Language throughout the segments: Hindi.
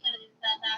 कर देता था।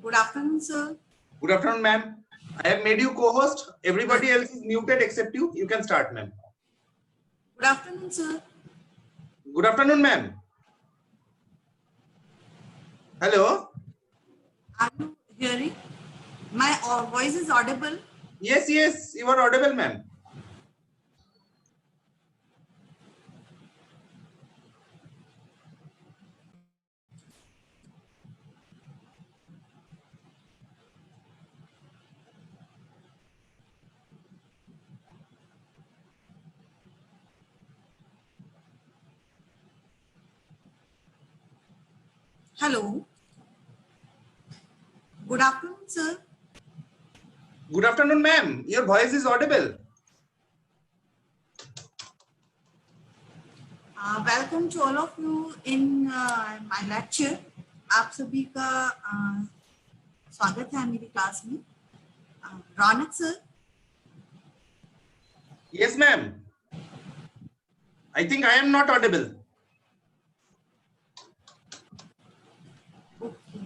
Good afternoon, sir. Good afternoon, ma'am. I have made you co-host. Everybody else is muted except you. You can start, ma'am. Good afternoon, sir. Good afternoon, ma'am. Hello. Are you hearing? My voice is audible. Yes, yes, you are audible, ma'am. Hello. Good afternoon, sir. Good afternoon, ma'am. Your voice is audible. Welcome to all of you in my lecture. आप सभी का स्वागत है मेरी क्लास में. रौनक sir. Yes, ma'am. I think I am not audible. Okay.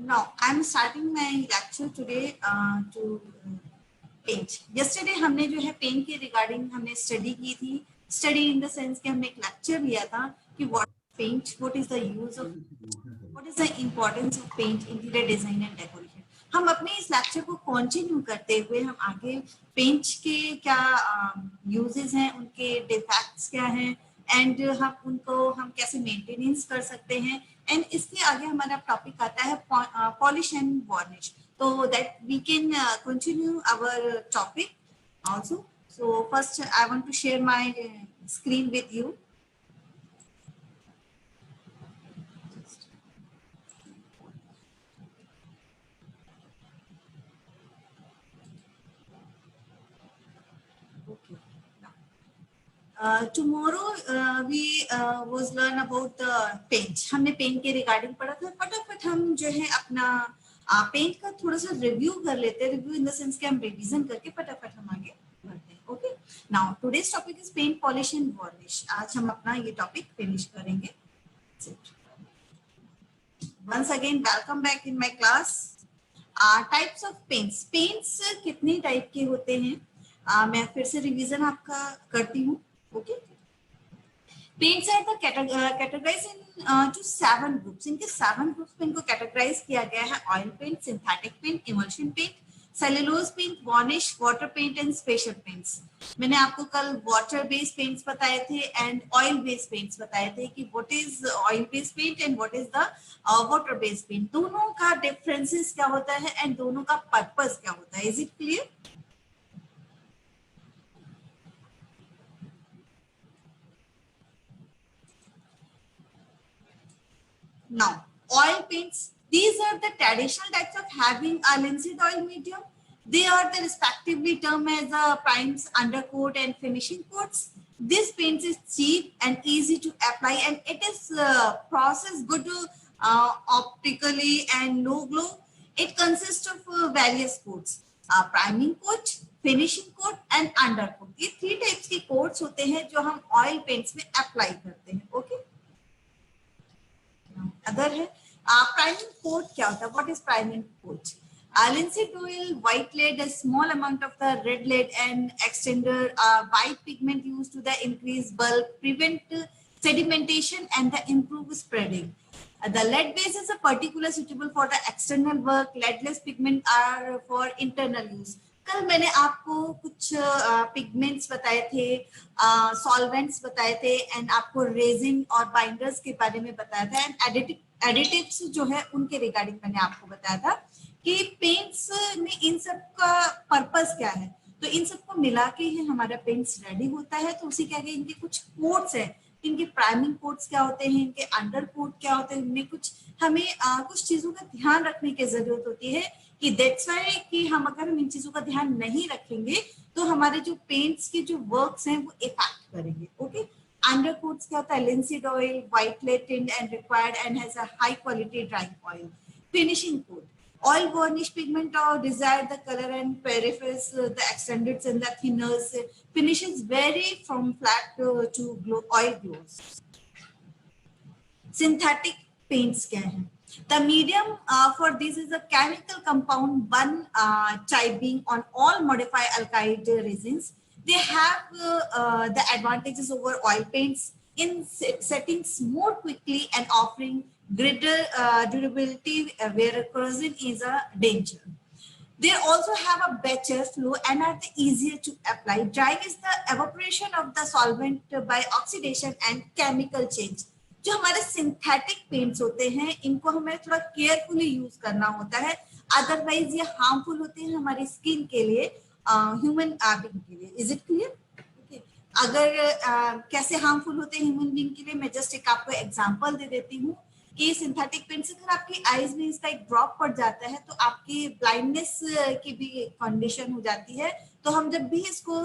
Now I'm starting my lecture today to paint. Yesterday हमने जो है पेंट के रिगार्डिंग हमने स्टडी की थी. स्टडी इन द सेंस कि हमने एक लेक्चर लिया था कि what paint, what is the use of, what is the importance of paint interior design and decoration. हम अपने इस लेक्चर को कंटिन्यू करते हुए हम आगे पेंट के क्या यूजेस हैं, उनके डिफेक्ट्स क्या हैं एंड हम कैसे मेंटेनेंस कर सकते हैं. एंड इसके आगे हमारा टॉपिक आता है polish and varnish. So that we can continue our topic also. So first I want to share my screen with you. Okay. Tomorrow we was learn about the paint. हमने पेंट के रिगार्डिंग पढ़ा था. फटाफट हम जो है अपना पेंट का थोड़ा सा रिव्यू कर लेते हैं. रिव्यू इन द सेंस कि हम रिवीजन करके फटाफट हम आगे बढ़ते हैं. Okay. Now today's topic is paint, polish and varnish. आज हम अपना ये टॉपिक फिनिश करेंगे. Once again welcome back in my class. Types of paints. Paints कितने टाइप के होते हैं मैं फिर से रिवीजन आपका करती हूँ. Okay. Paints are the categorise into 7 groups. इनके 7 ग्रुप्स में इनको कैटेगराइज किया गया है. Oil paint, synthetic paint, emulsion paint, cellulose paint, varnish, water paint and special paints. मैंने आपको कल वाटर बेस्ड पेंट्स बताए थे एंड ऑयल बेस्ड पेंट्स बताए थे कि what is oil based paint and what is the water based paint. दोनों का डिफरेंसेस क्या होता है एंड दोनों का पर्पस क्या होता है. Is it clear? Now, oil paints. These are the traditional types of having a linseed oil medium. They are the respectively termed as primes, undercoat, and finishing coats. This paint is cheap and easy to apply, and it is processed good optically and no glow. It consists of various coats: priming coat, finishing coat, and undercoat. ये 3 types के coats होते हैं जो हम oil paints में apply करते हैं. Okay. अदर है प्राइमिंग कोट. क्या होता है? What is priming coat? Linseed oil, white lead, a small amount of the red lead and extender, white pigment used to the increase bulk, prevent sedimentation and the improve spreading. The lead base is a particular suitable for the external work. Leadless pigment are for internal use. कल मैंने आपको कुछ पिगमेंट्स बताए थे, सॉल्वेंट्स बताए थे एंड आपको रेजिन और बाइंडर्स के बारे में बताया था एंड एडिटिव्स जो है उनके रिगार्डिंग मैंने आपको बताया था कि पेंट्स में इन सब का पर्पस क्या है. तो इन सबको मिला के ही हमारा पेंट्स रेडी होता है. तो उसी के आगे इनके कुछ कोट्स हैं. इनके प्राइमिंग कोट्स क्या होते हैं, इनके अंडर कोट क्या होते हैं, इनमें कुछ हमें कुछ चीजों का ध्यान रखने की जरूरत होती है कि दैट्स व्हाई कि अगर हम इन चीजों का ध्यान नहीं रखेंगे तो हमारे जो पेंट्स के जो वर्क्स हैं वो इफेक्ट करेंगे. ओके. अंडर कोट्स क्या होता है? Linseed oil, white lead tint and required and has a high quality drying oil. Finishing coat. Oil varnish pigment or desire the color and prefers the extendeds and the thinners. Finishes vary from flat to oil glows. Synthetic paints क्या हैं? The medium for this is a chemical compound 1-Chi-being on all modified alkyd resins. They have the advantages over oil paints in setting more quickly and offering greater durability where corrosion is a danger. They also have a better flow and are easier to apply. Drying is the evaporation of the solvent by oxidation and chemical change. जो हमारे सिंथेटिक पेंट्स होते हैं इनको हमें थोड़ा केयरफुली यूज करना होता है, अदरवाइज ये हार्मफुल होते हैं हमारी स्किन के लिए, ह्यूमन बीइंग के लिए. Is it clear? ओके, अगर कैसे हार्मफुल होते हैं ह्यूमन बीइंग के लिए, मैं जस्ट एक आपको एग्जांपल दे देती हूँ कि सिंथेटिक पेंट से अगर आपकी आईज में इसका एक ड्रॉप पड़ जाता है तो आपकी ब्लाइंडनेस की भी कंडीशन हो जाती है. तो हम जब भी इसको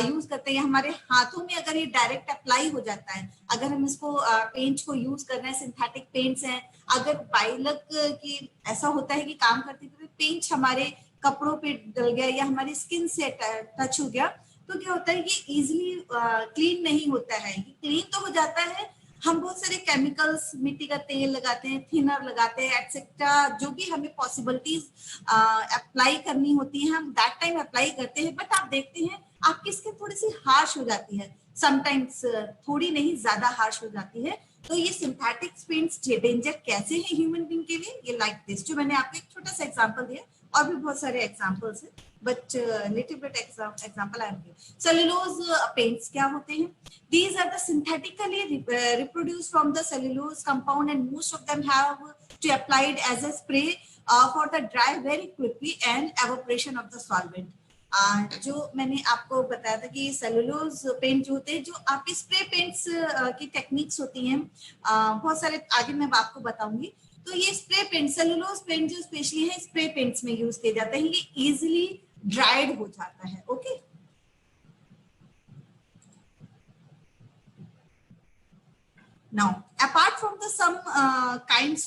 यूज करते हैं, हमारे हाथों में अगर ये डायरेक्ट अप्लाई हो जाता है, अगर हम इसको पेंट को यूज कर रहे हैं, सिंथेटिक पेंट्स हैं, अगर बाई लक की ऐसा होता है कि काम करते हुए पेंट हमारे कपड़ों पे डल गया या हमारी स्किन से टच हो गया, तो क्या होता है कि इजीली क्लीन नहीं होता है. क्लीन तो हो जाता है, हम बहुत सारे केमिकल्स, मिट्टी का तेल लगाते हैं, थिनर लगाते हैं, एटसेट्रा, जो भी हमें पॉसिबिलिटीज अप्लाई करनी होती है हम दैट टाइम अप्लाई करते हैं. बट आप देखते हैं आपकी स्किन थोड़ी सी हार्श हो जाती है, समटाइम्स थोड़ी नहीं ज्यादा हार्श हो जाती है. तो ये सिंथेटिक पेंट्स डेंजर कैसे है ह्यूमन बीइंग के लिए, ये लाइक दिस, जो मैंने आपको एक छोटा सा एग्जांपल दिया, और भी बहुत सारे एग्जांपल्स हैं, but little bit example I am giving. Cellulose paints क्या होते हैं? These are the synthetically reproduced from the cellulose compound, and most of them have to applied as a spray for the dry very quickly and evaporation of the solvent. जो मैंने आपको बताया था कि सेलुलोज पेंट जो होते हैं, जो आपकी स्प्रे पेंट्स की टेक्निक्स होती हैं, बहुत सारे आगे मैं आपको बताऊंगी. तो ये स्प्रे पेंट, सेलुलोज पेंट जो स्पेशली है स्प्रे पेंट्स में यूज किए जाते हैं, ये इजिली ड्राइड हो जाता है. Okay, now apart from the some kinds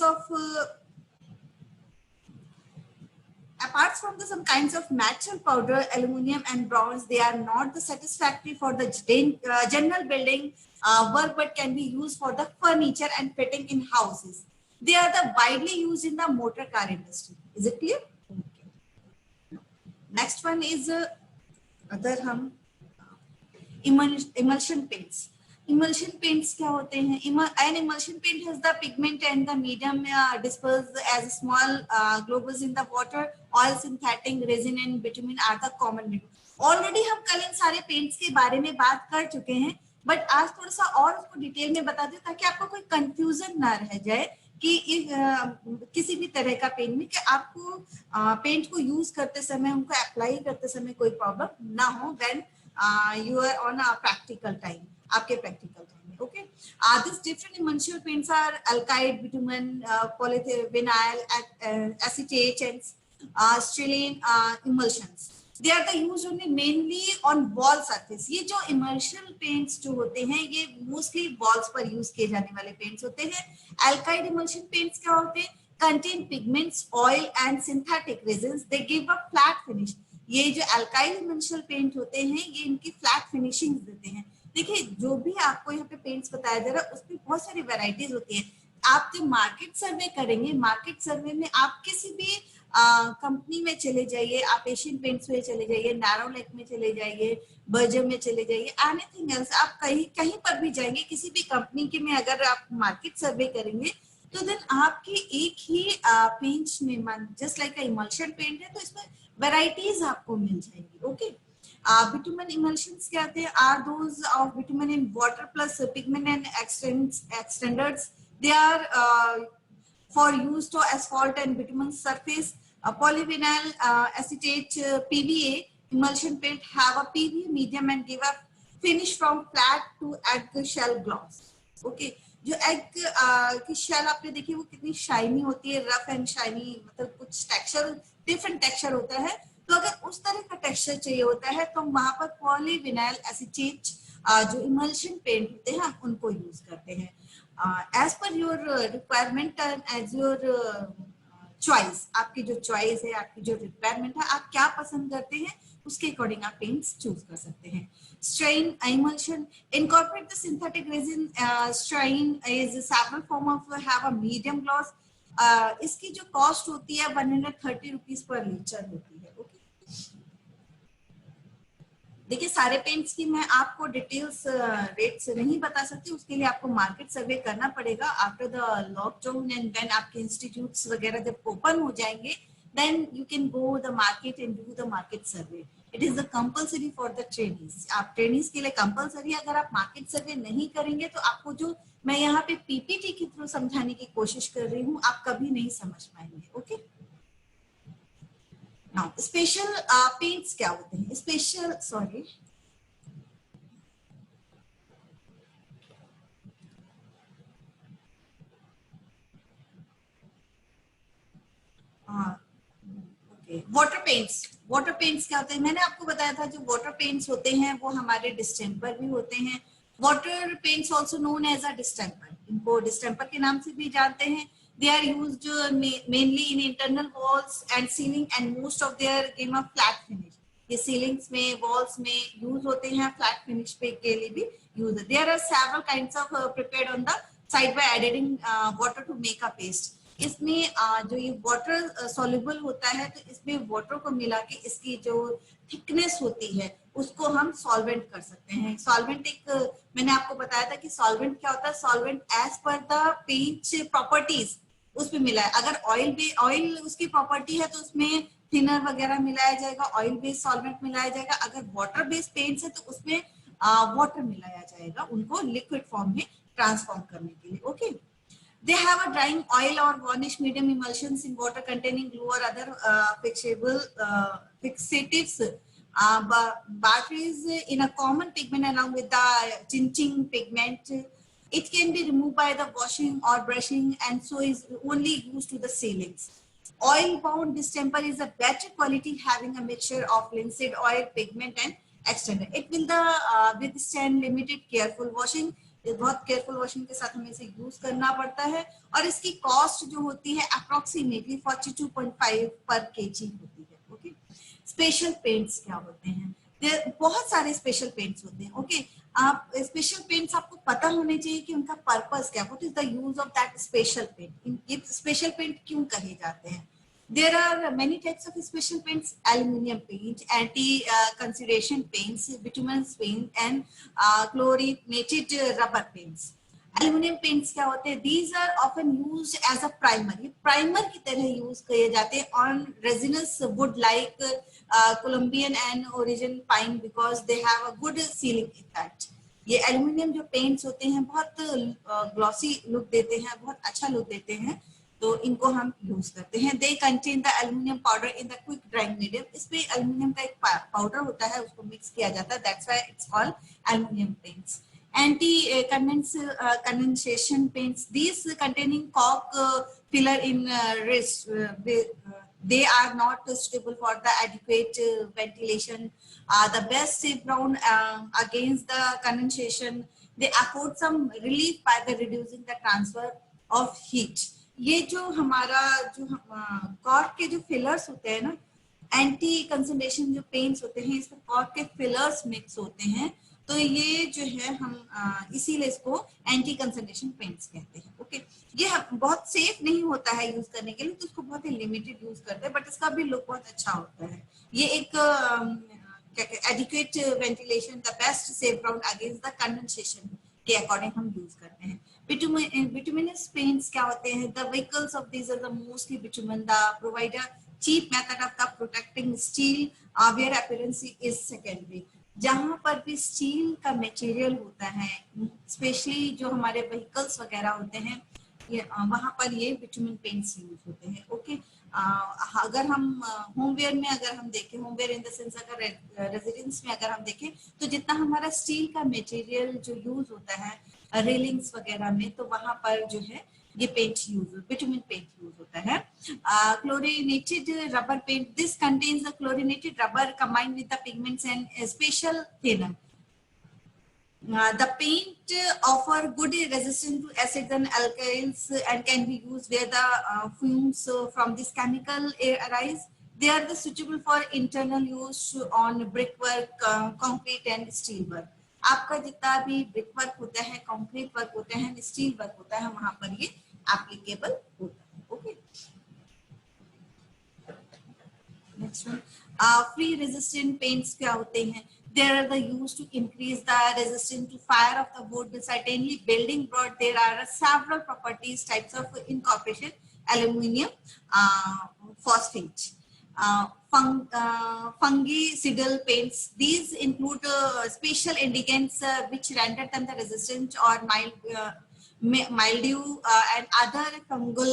of natural powder, aluminum and bronze, they are not the satisfactory for the general building work, but can be used for the furniture and fitting in houses. They are the widely used in the motor car industry. Is it clear? Okay. Next one is अगर हम emulsion paints. Emulsion paints क्या होते हैं? An emulsion paint has the pigment and the medium dispersed as small globules in the water. Oil, synthetic resin and bitumen are the common medium. Already हम कल इन सारे पेंट्स के बारे में बात कर चुके हैं, बट आज थोड़ा सा और उसको डिटेल में बता दें ताकि आपको कोई कंफ्यूजन ना रह जाए कि किसी भी तरह का पेंट में, कि आपको पेंट को यूज करते समय, उनको अप्लाई करते समय कोई प्रॉब्लम ना हो when you are on a practical time, आपके प्रैक्टिकल टाइम में. Okay, this different emulsion paints are alkyd, bitumen, polyvinyl acetate and stellene emulsions. They are the used only mainly on wall surface. ये जो emulsion paints जो होते हैं ये mostly walls पर यूज किए जाने वाले पेंट्स होते हैं. Alkyd emulsion paints क्या होते हैं? Contain pigments, oil and synthetic resins. They give a flat finish. ये जो alkyd emulsion paint होते हैं ये इनकी flat finishing देते हैं. देखिए, जो भी आपको यहाँ पे पेंट्स बताया जा रहा है उसमें बहुत सारी वेराइटीज होती है. आप जब मार्केट सर्वे करेंगे, मार्केट सर्वे में आप किसी भी कंपनी में चले जाइए, आप एशियन पेंट्स में चले जाइए, नारोलेक में चले जाइए, बर्जर में चले जाइए, एनीथिंग एल्स, आप कहीं पर भी जाएंगे, किसी भी कंपनी के में अगर आप मार्केट सर्वे करेंगे तो देन आपकी एक ही पेंट में, जस्ट लाइक इमल्शन पेंट है, तो इसमें वेराइटीज आपको मिल जाएंगी. ओके, bitumen emulsions क्या होते हैं? Are those of bitumen in water plus pigment and extenders. They are for use to asphalt and bitumen surface. Polyvinyl acetate PVA emulsion paint have a PVA medium and give a finish from flat to egg shell gloss. Okay, जो एग की शेल आपने देखी वो कितनी शाइनी होती है, रफ एंड शाइनी, मतलब कुछ टेक्सचर, डिफरेंट टेक्सचर होता है. तो अगर उस तरह का टेक्सचर चाहिए होता है तो वहां पर पॉलीविनाइल एसीटेट जो इमल्शन पेंट होते हैं हम उनको यूज करते हैं. As per your requirement and as your choice, आपकी जो चॉइस है, आपकी जो रिक्वायरमेंट है, आप क्या पसंद करते हैं, उसके अकॉर्डिंग आप पेंट्स चूज कर सकते हैं. Strain emulsion, incorporate the synthetic resin. Strain is several form of have a medium gloss. इसकी जो कॉस्ट होती है 130 रुपीज पर लीटर होती है. ओके, देखिए सारे पेंट्स की मैं आपको डिटेल्स रेट्स नहीं बता सकती, उसके लिए आपको मार्केट सर्वे करना पड़ेगा after the lockdown and then आपके इंस्टीट्यूट्स वगैरह जब ओपन हो जाएंगे, then you can go the market and do the market survey. It is the compulsory for the trainees. आप ट्रेनीज के लिए कंपल्सरी, अगर आप मार्केट सर्वे नहीं करेंगे तो आपको जो मैं यहाँ पे पीपीटी के थ्रू समझाने की कोशिश कर रही हूँ आप कभी नहीं समझ पाएंगे. ओके, नाउ स्पेशल पेंट्स क्या होते हैं? Special, sorry, water paints. Water paints क्या होते हैं? मैंने आपको बताया था जो वाटर पेंट्स होते हैं वो हमारे डिस्टेम्पर भी होते हैं. Water paints also known as a distemper. इनको डिस्टेम्पर के नाम से भी जानते हैं. They are used mainly in internal walls and ceiling and most of their game of flat finish. ये ceilings में, walls में use होते हैं, flat finish पे के लिए भी use है. There are several kinds of prepared on the side by adding water to make a paste. इसमें जो ये वाटर soluble होता है तो इसमें वाटर को मिला के इसकी जो थिकनेस होती है उसको हम सॉल्वेंट कर सकते हैं. सॉल्वेंट एक मैंने आपको बताया था कि सॉल्वेंट क्या होता है. Solvent as per the paint properties उसमें मिला है. अगर ऑयल उसकी प्रॉपर्टी है तो उसमें थिनर वगैरह मिलाया जाएगा, ऑयल बेस्ड सॉल्वेंट मिलाया जाएगा. अगर वाटर बेस्ड पेंट्स है तो उसमें वाटर मिलाया जाएगा उनको लिक्विड फॉर्म में ट्रांसफॉर्म करने के लिए. Okay, they have a drying oil or varnish medium emulsions in water containing glue or other fixatives. Batteries in a common pigment along with the tinting pigment. It can be removed by the washing or brushing and so is only used to the ceilings. Oil bound distemper is a better quality having a mixture of linseed oil, pigment and extender. It will withstand limited careful washing. बहुत केयरफुल वॉशिंग के साथ हमें इसे यूज करना पड़ता है और इसकी कॉस्ट जो होती है अप्रोक्सीमेटली 42.5 पर केजी होती है. ओके, स्पेशल पेंट्स क्या होते हैं? बहुत सारे स्पेशल पेंट्स होते हैं. ओके, आप स्पेशल पेंट्स आपको पता होने चाहिए कि उनका पर्पस क्या, what is the use of that special paint. ये स्पेशल पेंट क्यों कहे जाते हैं? There are many types of special paints: aluminium paint, anti-condensation paints, bituminous paint, and chlorinated rubber paints. Aluminium paints क्या होते हैं? These are often used as a primer. ये primer की तरह use किए जाते हैं on resinous wood like Colombian and origin pine because they have a good sealing effect. ये aluminium जो paints होते हैं बहुत glossy look देते हैं, बहुत अच्छा look देते हैं, तो इनको हम यूज करते हैं. They contain the aluminium powder in the quick drawing medium. इसमें एल्यूमिनियम का एक पाउडर होता है, उसको मिक्स किया जाता है. That's why it's called aluminium paints. Anti condensation paints. These containing cork filler in wrist. They are not suitable for the adequate ventilation. The best safe ground against the condensation. They afford some relief by the reducing the transfer of heat. ये जो हमारा जो कॉर्क के जो फिलर्स होते हैं ना, एंटी कंसंट्रेशन जो पेंट्स होते हैं इसमें कॉर्क के फिलर्स मिक्स होते हैं, तो ये जो है हम इसीलिए इसको एंटी कंसंट्रेशन पेंट्स कहते हैं. ओके, ये बहुत सेफ नहीं होता है यूज करने के लिए, तो इसको बहुत ही लिमिटेड यूज करते हैं, बट इसका भी लुक बहुत अच्छा होता है. ये एक adequate ventilation, the best safe ground against the condensation के अकॉर्डिंग हम यूज करते हैं. Bituminous paints क्या होते हैं? The vehicles of these are the mostly bitumen. The provide a cheap method of the protecting steel where appearance is secondary. जहाँ पर भी स्टील का मटेरियल होता है, स्पेशली जो हमारे व्हीकल्स वगैरह होते हैं, वहाँ पर ये बिटुमिन पेंट्स यूज होते हैं. ओके, अगर हम होमवेयर में अगर हम देखें, होमवेयर इन द सेंस अगर रेजिडेंस में अगर हम देखें, तो जितना हमारा स्टील का मटेरियल जो यूज होता है रेलिंग्स वगैरह में, तो वहां पर जो है ये paint use, bitumen paint use होता है. Chlorinated rubber paint. This contains the chlorinated rubber combined with the pigments and special thinner. The paint offer good resistance to acids and alkyls and can be used where the fumes from this chemical arise. They are the suitable for internal use on brickwork, concrete and steel work. आपका जितना भी ब्रिक वर्क होता है, कंक्रीट वर्क होता है, स्टील वर्क होता है, वहां पर ये एप्लीकेबल होता है. Okay, next one, free resistant paints क्या होते हैं? They are the used to increase the resistance to fire of the wood. Certainly, building board there are several properties types of incorporation. Aluminium, phosphate, fungicidal paints. These include special ingredients which render them the resistant or mildew and other fungal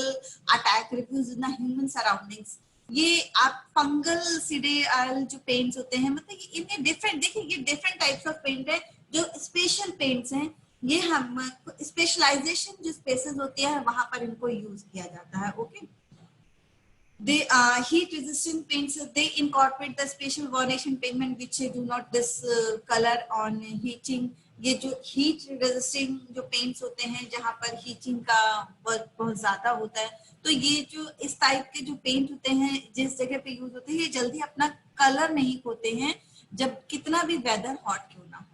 attack refuse in the human surroundings. ये आप फंगल सीडेल जो पेंट्स होते हैं, मतलब इनमें डिफरेंट, देखिए ये डिफरेंट टाइप्स ऑफ पेंट है. जो स्पेशल पेंट्स हैं ये हम स्पेशलाइजेशन जो स्पेसेस होती है वहां पर इनको यूज किया जाता है. Okay, they heat resistant paints, they incorporate the special varnishing pigment which do not discolor on heating. ये जो हीट रेजिस्टिंग जो पेंट्स होते हैं जहां पर हीटिंग का वर्क बहुत ज्यादा होता है, तो ये जो इस टाइप के जो पेंट होते हैं जिस जगह पे यूज होते हैं ये जल्दी अपना कलर नहीं खोते हैं जब कितना भी वेदर हॉट क्यों ना हो.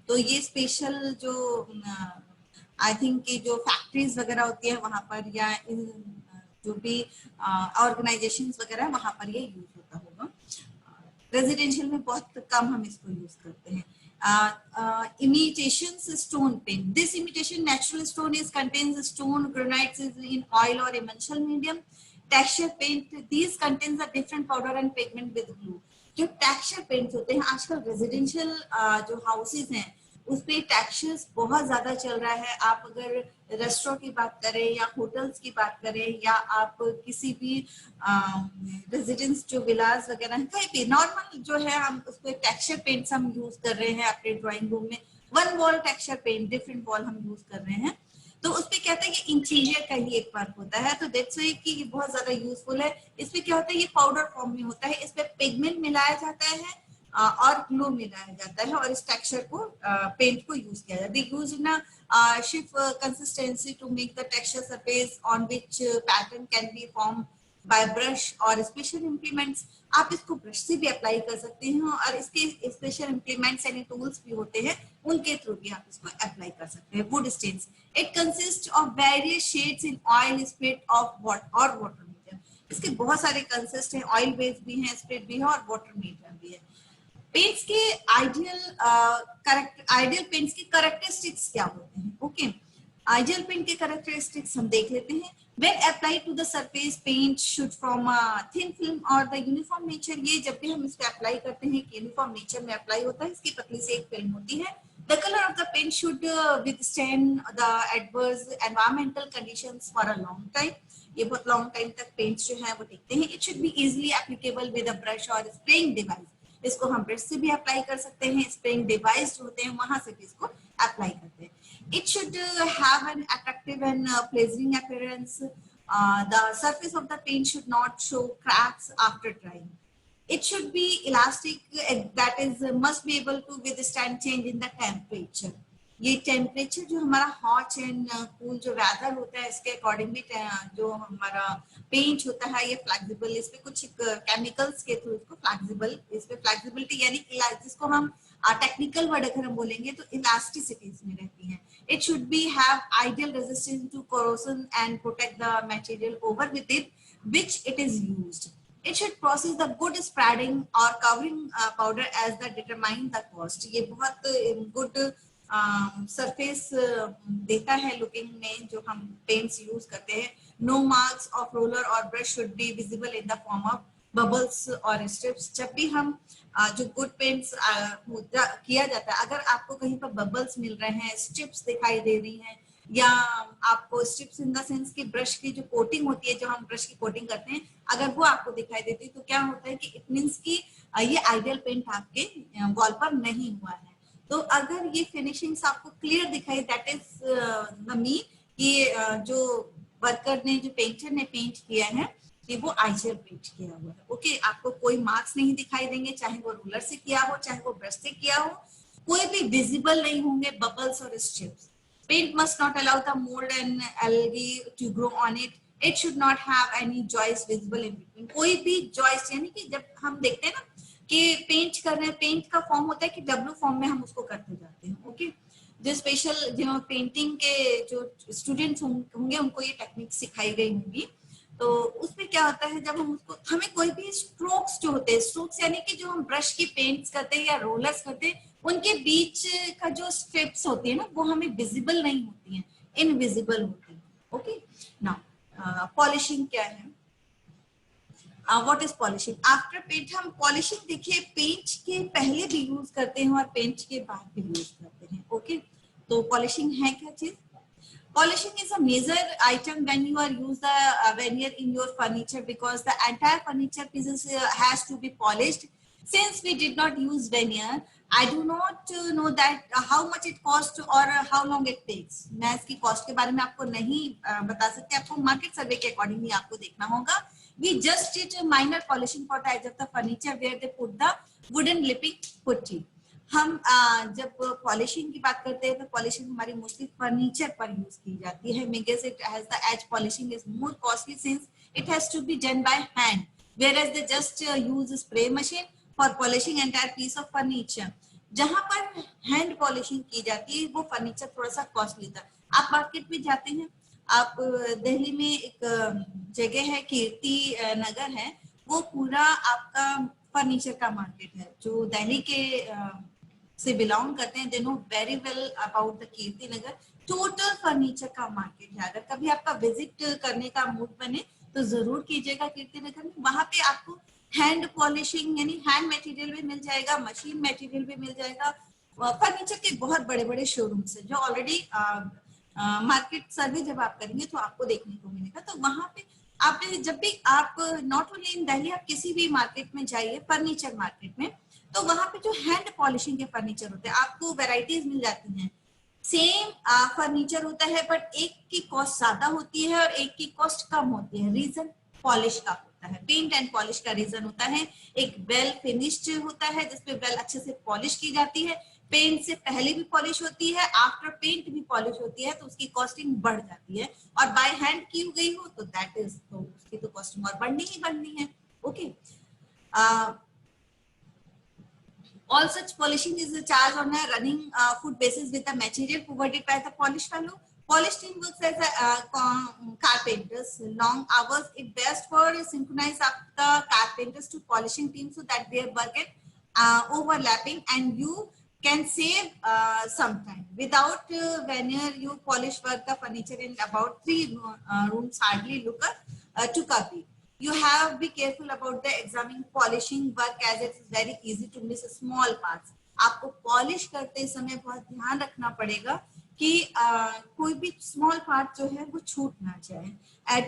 तो ये स्पेशल जो आई थिंक कि जो फैक्ट्रीज वगैरह होती है वहां पर या जो भी ऑर्गेनाइजेशंस वगैरह वहां पर ये यूज होता होगा. रेजिडेंशियल में बहुत कम हम इसको यूज करते हैं. Imitation stone paint. This imitation natural stone is contains stone granites in oil or emulsion medium. Texture paint, these contains a different powder and pigment with glue. जो टेक्सचर पेंट्स होते हैं आजकल रेजिडेंशियल जो हाउसेस हैं उस पे टेक्सचर्स बहुत ज्यादा चल रहा है. आप अगर रेस्टोरेंट की बात करें या होटल्स की बात करें या आप किसी भी रेजिडेंस जो विलास वगैरह है कहीं भी नॉर्मल जो है हम उस पे टेक्सचर पेंट्स हम यूज कर रहे हैं. अपने ड्राइंग रूम में one wall texture paint different wall हम यूज कर रहे हैं. तो उस पे क्या होता है कि इंटीरियर का ही एक वर्क होता है. तो दैट्स व्हाई कि ये बहुत ज्यादा यूजफुल है. इसमें क्या होता है ये पाउडर फॉर्म में होता है. इस पे पिगमेंट मिलाया जाता है और ग्लू मिलाया जाता है और इस टेक्सचर को पेंट को यूज किया जाता है. Use in shift consistency to make the texture surface on which pattern can be form by brush और स्पेशल इम्प्लीमेंट्स. आप इसको ब्रश से भी अप्लाई कर सकते हैं और इसके स्पेशल इम्प्लीमेंट्स यानी टूल्स भी होते हैं उनके थ्रू भी आप इसको अप्लाई कर सकते हैं. Wood stains, it consist of various shades in oil, spread of water medium. इसके बहुत सारे कंसिस्ट हैं, ऑयल बेस्ड भी हैं, स्प्रेड भी है और वाटर मीडियम भी है. पेंट्स के आइडियल पेंट्स की कैरेक्टरिस्टिक्स क्या होते हैं? ओके, आइडियल पेंट के कैरेक्टरिस्टिक्स हम देख लेते हैं. When applied to the surface, paint should form a thin film or the uniform nature. ये जब भी हम इसको अप्लाई करते हैं कि यूनिफॉर्म नेचर में अप्लाई होता है, इसकी पतली से एक फिल्म होती है. The color of the paint should withstand the adverse environmental conditions for a long time. ये बहुत लॉन्ग टाइम तक पेंट्स जो है वो टिकते हैं. It should be easily applicable with a brush or spraying device. इसको हम ब्रश से भी अप्लाई कर सकते हैं, स्प्रेइंग डिवाइस जो होते हैं वहां से भी इसको अप्लाई करते हैं. It should have an attractive and pleasing appearance. The surface of the paint should not show cracks after drying. It should be elastic, that is must be able to withstand change in the temperature. ये टेम्परेचर जो हमारा हॉट एंड कूल जो वेदर होता है इसके अकॉर्डिंग भी जो हमारा पेंट होता है ये फ्लेक्सिबल, इस पे कुछ केमिकल्स के थ्रू इसको फ्लेक्सिबल, इस पे फ्लेक्सिबिलिटी यानी जिसको हम टेक्निकल वर्ड अगर हम बोलेंगे तो इलास्टिसिटी इसमें रहती है. It should be have ideal resistance to corrosion and protect the material over with it which it is used. It should process the good spreading or covering powder as the determine the cost. ये बहुत good सरफेस देता है लुकिंग में जो हम पेंट्स यूज करते हैं. नो मार्क्स ऑफ रोलर और brush should be visible in the form of bubbles और स्ट्रिप्स. जब भी हम जो गुड पेंट्स किया जाता है अगर आपको कहीं पर बबल्स मिल रहे हैं, स्ट्रिप्स दिखाई दे रही हैं या आपको स्ट्रिप्स इन द सेंस की ब्रश की जो कोटिंग होती है, जो हम ब्रश की कोटिंग करते हैं, अगर वो आपको दिखाई देती है तो क्या होता है कि इट मींस कि ये आइडियल पेंट आपके वॉल पर नहीं हुआ है. तो अगर ये फिनिशिंग्स आपको क्लियर दिखाई, दैट इज द मीन कि जो वर्कर ने जो पेंटर ने पेंट किया है कि वो आइडियल पेंट किया हुआ है. ओके, आपको कोई मार्क्स नहीं दिखाई देंगे, चाहे वो रूलर से किया हो चाहे वो ब्रश से किया हो, कोई भी विजिबल नहीं होंगे बबल्स और strips. Paint must not allow the mold and algae to grow on it. It should not have any joist visible in between. कोई भी joist, यानी कि जब हम देखते हैं ना कि पेंट कर रहे हैं, पेंट का फॉर्म होता है कि डब्ल्यू फॉर्म में हम उसको करते जाते हैं. ओके, जो स्पेशल जो पेंटिंग के जो स्टूडेंट्स होंगे उनको ये टेक्निक सिखाई गई होंगी. तो उसमें क्या होता है, जब हम उसको, हमें कोई भी स्ट्रोक्स जो होते हैं, स्ट्रोक्स यानी कि जो हम ब्रश की पेंट्स करते हैं या रोलर्स करते हैं, उनके बीच का जो स्ट्रिप्स होती है ना, वो हमें विजिबल नहीं होती हैं, इनविजिबल होती है. ओके, नाउ पॉलिशिंग क्या है? What is polishing? After paint हम पॉलिशिंग देखिए पेंट के पहले भी यूज करते हैं और पेंट के बाद भी यूज करते हैं. ओके, तो पॉलिशिंग है क्या चीज? Polishing is a major item when you are use the veneer in your furniture, because the entire furniture pieces has to be polished. Since we did not use veneer, I do not know that how much it costs or how long it takes. मैं इसकी कॉस्ट के बारे में आपको नहीं बता सकती, आपको मार्केट सर्वे के अकॉर्डिंगली आपको देखना होगा. We just did a minor polishing for the edge of the furniture where they put the wooden lipping putty. हम जब पॉलिशिंग की बात करते हैं तो पॉलिशिंग हमारी मोस्टली फर्नीचर पर यूज की जाती है. Because it has the edge polishing is more costly since it has to be done by hand, whereas they just use spray machine for polishing entire piece of furniture. जहां पर हैंड पॉलिशिंग की जाती है वो फर्नीचर थोड़ा सा कॉस्टली था. आप मार्केट में जाते हैं, आप दिल्ली में एक जगह है कीर्ति नगर है, वो पूरा आपका फर्नीचर का मार्केट है. जो दिल्ली के से बिलोंग करते हैं, they know very well about the Kirti Nagar. Total furniture का मार्केट है. अगर कभी आपका विजिट करने का मूड बने तो जरूर कीजिएगा कीर्ति नगर में. वहां पे आपको हैंड पॉलिशिंग यानी हैंड मटेरियल भी मिल जाएगा, मशीन मटेरियल भी मिल जाएगा. फर्नीचर के बहुत बड़े बड़े शोरूम्स है जो ऑलरेडी मार्केट सर्वे जब आप करेंगे तो आपको देखने को मिलेगा. तो वहां पे आप जब भी आप नॉट ओनली इन दिल्ली, आप किसी भी मार्केट में जाइए फर्नीचर मार्केट में, तो वहां पे जो हैंड पॉलिशिंग के फर्नीचर होते हैं आपको वैरायटीज मिल जाती हैं. सेम फर्नीचर होता है बट एक की कॉस्ट ज्यादा होती है और एक की कॉस्ट कम होती है. रीजन पॉलिश का होता है, पेंट एंड पॉलिश का रीजन होता है. एक वेल फिनिश्ड होता है जिसपे वेल अच्छे से पॉलिश की जाती है. पेंट से पहले भी पॉलिश होती है, आफ्टर पेंट भी पॉलिश होती है, तो उसकी कॉस्टिंग बढ़ जाती है. और बाय हैंड की गई हो तो दैट इज, तो उसकी तो कॉस्टिंग और बढ़नी ही बढ़नी है. Okay, all such polishing is charged on a running foot basis with the material provided by the polish fellow. Polish team works as a carpenters. Long hours it best for synchronize up the carpenters to polishing team so that their work get overlapping and you can save some time. Without veneer, you polish work the furniture in about 3 rooms hardly look to copy. You have be careful about the examining polishing work as it is very easy to miss small parts. आपको पॉलिश करते समय बहुत ध्यान रखना पड़ेगा कि कोई भी स्मॉल पार्ट जो है वो छूट ना जाए.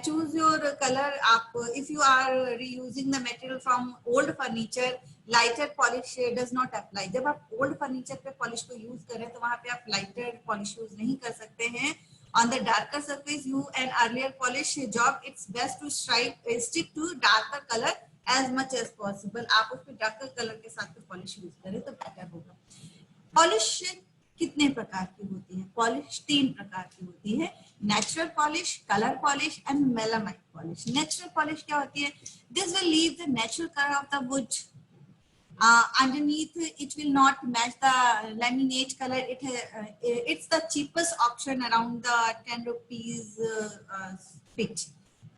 Choose your colour. आप if you are reusing the material from old furniture, lighter polish does not apply. जब आप ओल्ड फर्नीचर पे पॉलिश को यूज करें तो वहां पे आप लाइटर पॉलिश यूज नहीं कर सकते हैं. On the darker surface, you an earlier polish job, it's best to stick to darker color as much as possible. आप उस पे darker color के साथ में polish use करें तो better होगा. Polish कितने प्रकार की होती है? Polish 3 प्रकार की होती है. Natural polish, color polish and melamine polish. Natural polish क्या होती है? This will leave the natural color of the wood. Underneath it will not match the laminate color. It's the cheapest option around the 10 rupees pitch.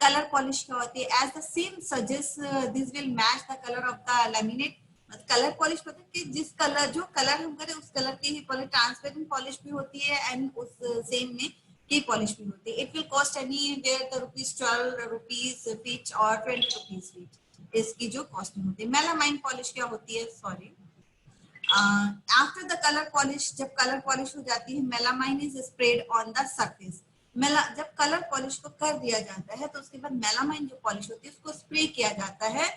Color polish क्या होती है? As the same suggests, this will match the color of the laminate. Colour polish पता है कि जिस कलर जो कलर हम करें उस कलर की ही पॉलिश, ट्रांसपेरेंट पॉलिश भी होती है एंड उस सेम में की पॉलिश भी होती है. It will cost anywhere the ₹12 pitch और ₹20 pitch. इसकी जो कॉस्टिंग होती है. मेलामाइन पॉलिश क्या होती है? Sorry, after the colour polish, जब कलर पॉलिश हो जाती है, melamine is spread on the surface. जब कलर पॉलिश को कर दिया जाता है तो उसके बाद मेलामाइन जो पॉलिश होती है उसको स्प्रे किया जाता है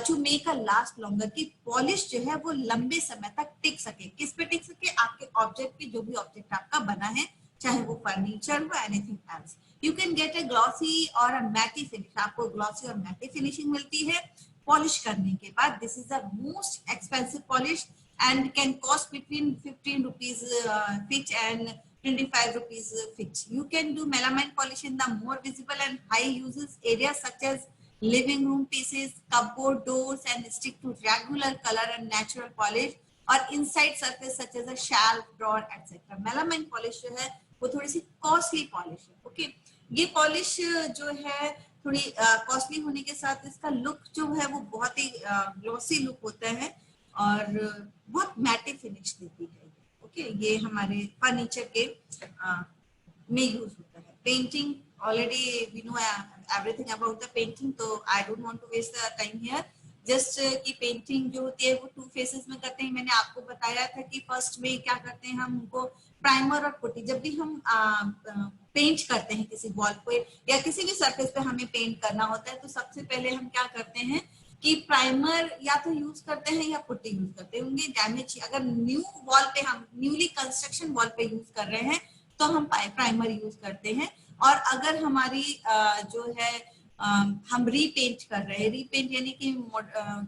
to make a last longer, की पॉलिश जो है वो लंबे समय तक टिक सके. किस पे टिक सके? आपके ऑब्जेक्ट पे, जो भी ऑब्जेक्ट आपका बना है, चाहे वो फर्नीचर हो, anything else. You can get a glossy or a matte finish. आपको glossy और matte finishing मिलती है पॉलिश करने के बाद. This is the most expensive polish and can cost between 15 rupees pitch and 25 rupees pitch. You can do melamine polish in the more visible and high uses areas such as living room pieces, cupboard doors, and stick to regular color and natural polish, और inside surface such as a shelf, drawer, etc. melamine polish जो है वो थोड़ी सी costly polish है. ओके, ये polish जो है थोड़ी कॉस्टली होने के साथ इसका लुक जो है वो बहुत ही ग्लॉसी लुक होता है और बहुत मैटे फिनिश देती है. ओके, ये हमारे फर्नीचर के में यूज होता है. Painting already we know everything about the painting, तो I don't want to waste the time here. Just की पेंटिंग जो होती है वो 2 फेजेस में करते हैं. मैंने आपको बताया था कि फर्स्ट में क्या करते हैं हम उनको प्राइमर और पुट्टी. जब भी हम पेंट करते हैं किसी वॉल पे या किसी भी सरफेस पे हमें पेंट करना होता है तो सबसे पहले हम क्या करते हैं कि प्राइमर या तो यूज करते हैं या पुट्टी यूज करते हैं. उनके डैमेज अगर न्यू वॉल पे हम न्यूली कंस्ट्रक्शन वॉल पे यूज कर रहे हैं तो हम प्राइमर यूज करते हैं. और अगर हमारी जो है हम रीपेंट कर रहे हैं, रीपेंट यानी कि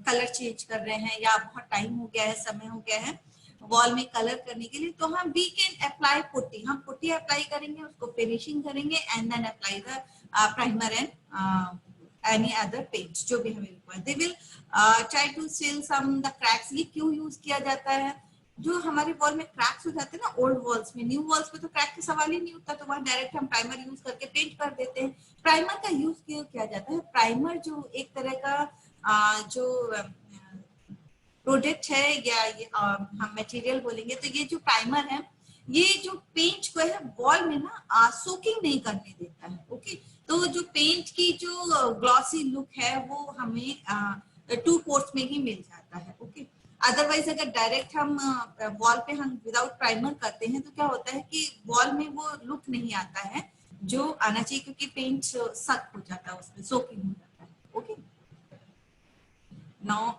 कलर चेंज कर रहे हैं या बहुत टाइम हो गया है, समय हो गया है वॉल में कलर करने के लिए, तो हम वी कैन अप्लाई पुट्टी. हम पुट्टी अप्लाई करेंगे, उसको फिनिशिंग करेंगे and then apply the primer and any other paint जो भी हमें require. They will try to seal some the cracks. ये क्यों यूज किया जाता है? जो हमारे वॉल में क्रैक्स हो जाते हैं ना ओल्ड वॉल्स में, न्यू वॉल्स में तो क्रैक का सवाल ही नहीं होता, तो वहां डायरेक्ट हम प्राइमर यूज करके पेंट कर देते हैं. प्राइमर का यूज क्यों किया जाता है? प्राइमर जो एक तरह का जो प्रोडक्ट है या ये हम मटेरियल बोलेंगे, तो ये जो प्राइमर है ये जो पेंट को है वॉल में ना सोकिंग नहीं करने देता है. ओके, तो जो पेंट की जो ग्लॉसी लुक है वो हमें 2 कोर्स में ही मिल जाता है. ओके, अदरवाइज अगर डायरेक्ट हम वॉल पे हम विदाउट प्राइमर करते हैं तो क्या होता है कि वॉल में वो लुक नहीं आता है जो आना चाहिए, क्योंकि पेंट सक हो जाता है, उसमें सोकिंग हो जाता है. Okay, now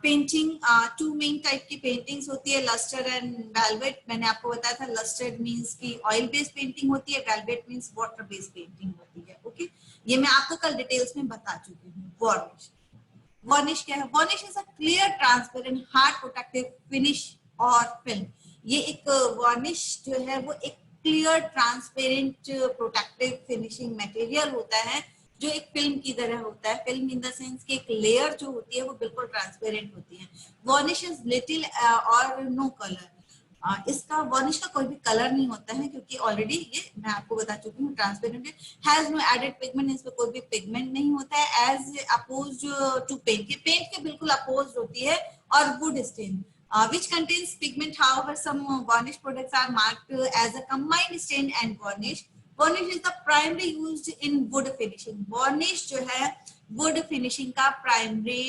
painting 2 main type की पेंटिंग्स होती है, लस्टर एंड वेलवेट. मैंने आपको बताया था लस्टर मींस की ऑयल बेस्ड पेंटिंग होती है, velvet means water based painting होती है. ओके, ये मैं आपको कल डिटेल्स में बता चुकी हूँ. वार्निश, वार्निश क्या है? Varnish is a clear transparent hard protective finish और फिल्म. ये एक वार्निश जो है वो एक clear transparent protective finishing material होता है जो एक फिल्म की तरह होता है. फिल्म इन द सेंस कि एक लेयर जो होती है वो बिल्कुल ट्रांसपेरेंट होती है. वार्निश इज लिटिल और नो कलर. इसका वार्निश का कोई भी कलर नहीं होता है क्योंकि ऑलरेडी ये मैं आपको बता चुकी हूँ ट्रांसपेरेंट है. हैज नो एडेड पिगमेंट, इसमें कोई भी पिगमेंट नहीं होता है. एज अपोज टू पेंट, ये पेंट के बिल्कुल अपोज होती है. और wood stain which contains pigment. However, some varnish products are marked as a combined stain and varnish. Varnish is the primary used in wood finishing. Varnish जो है wood finishing का primary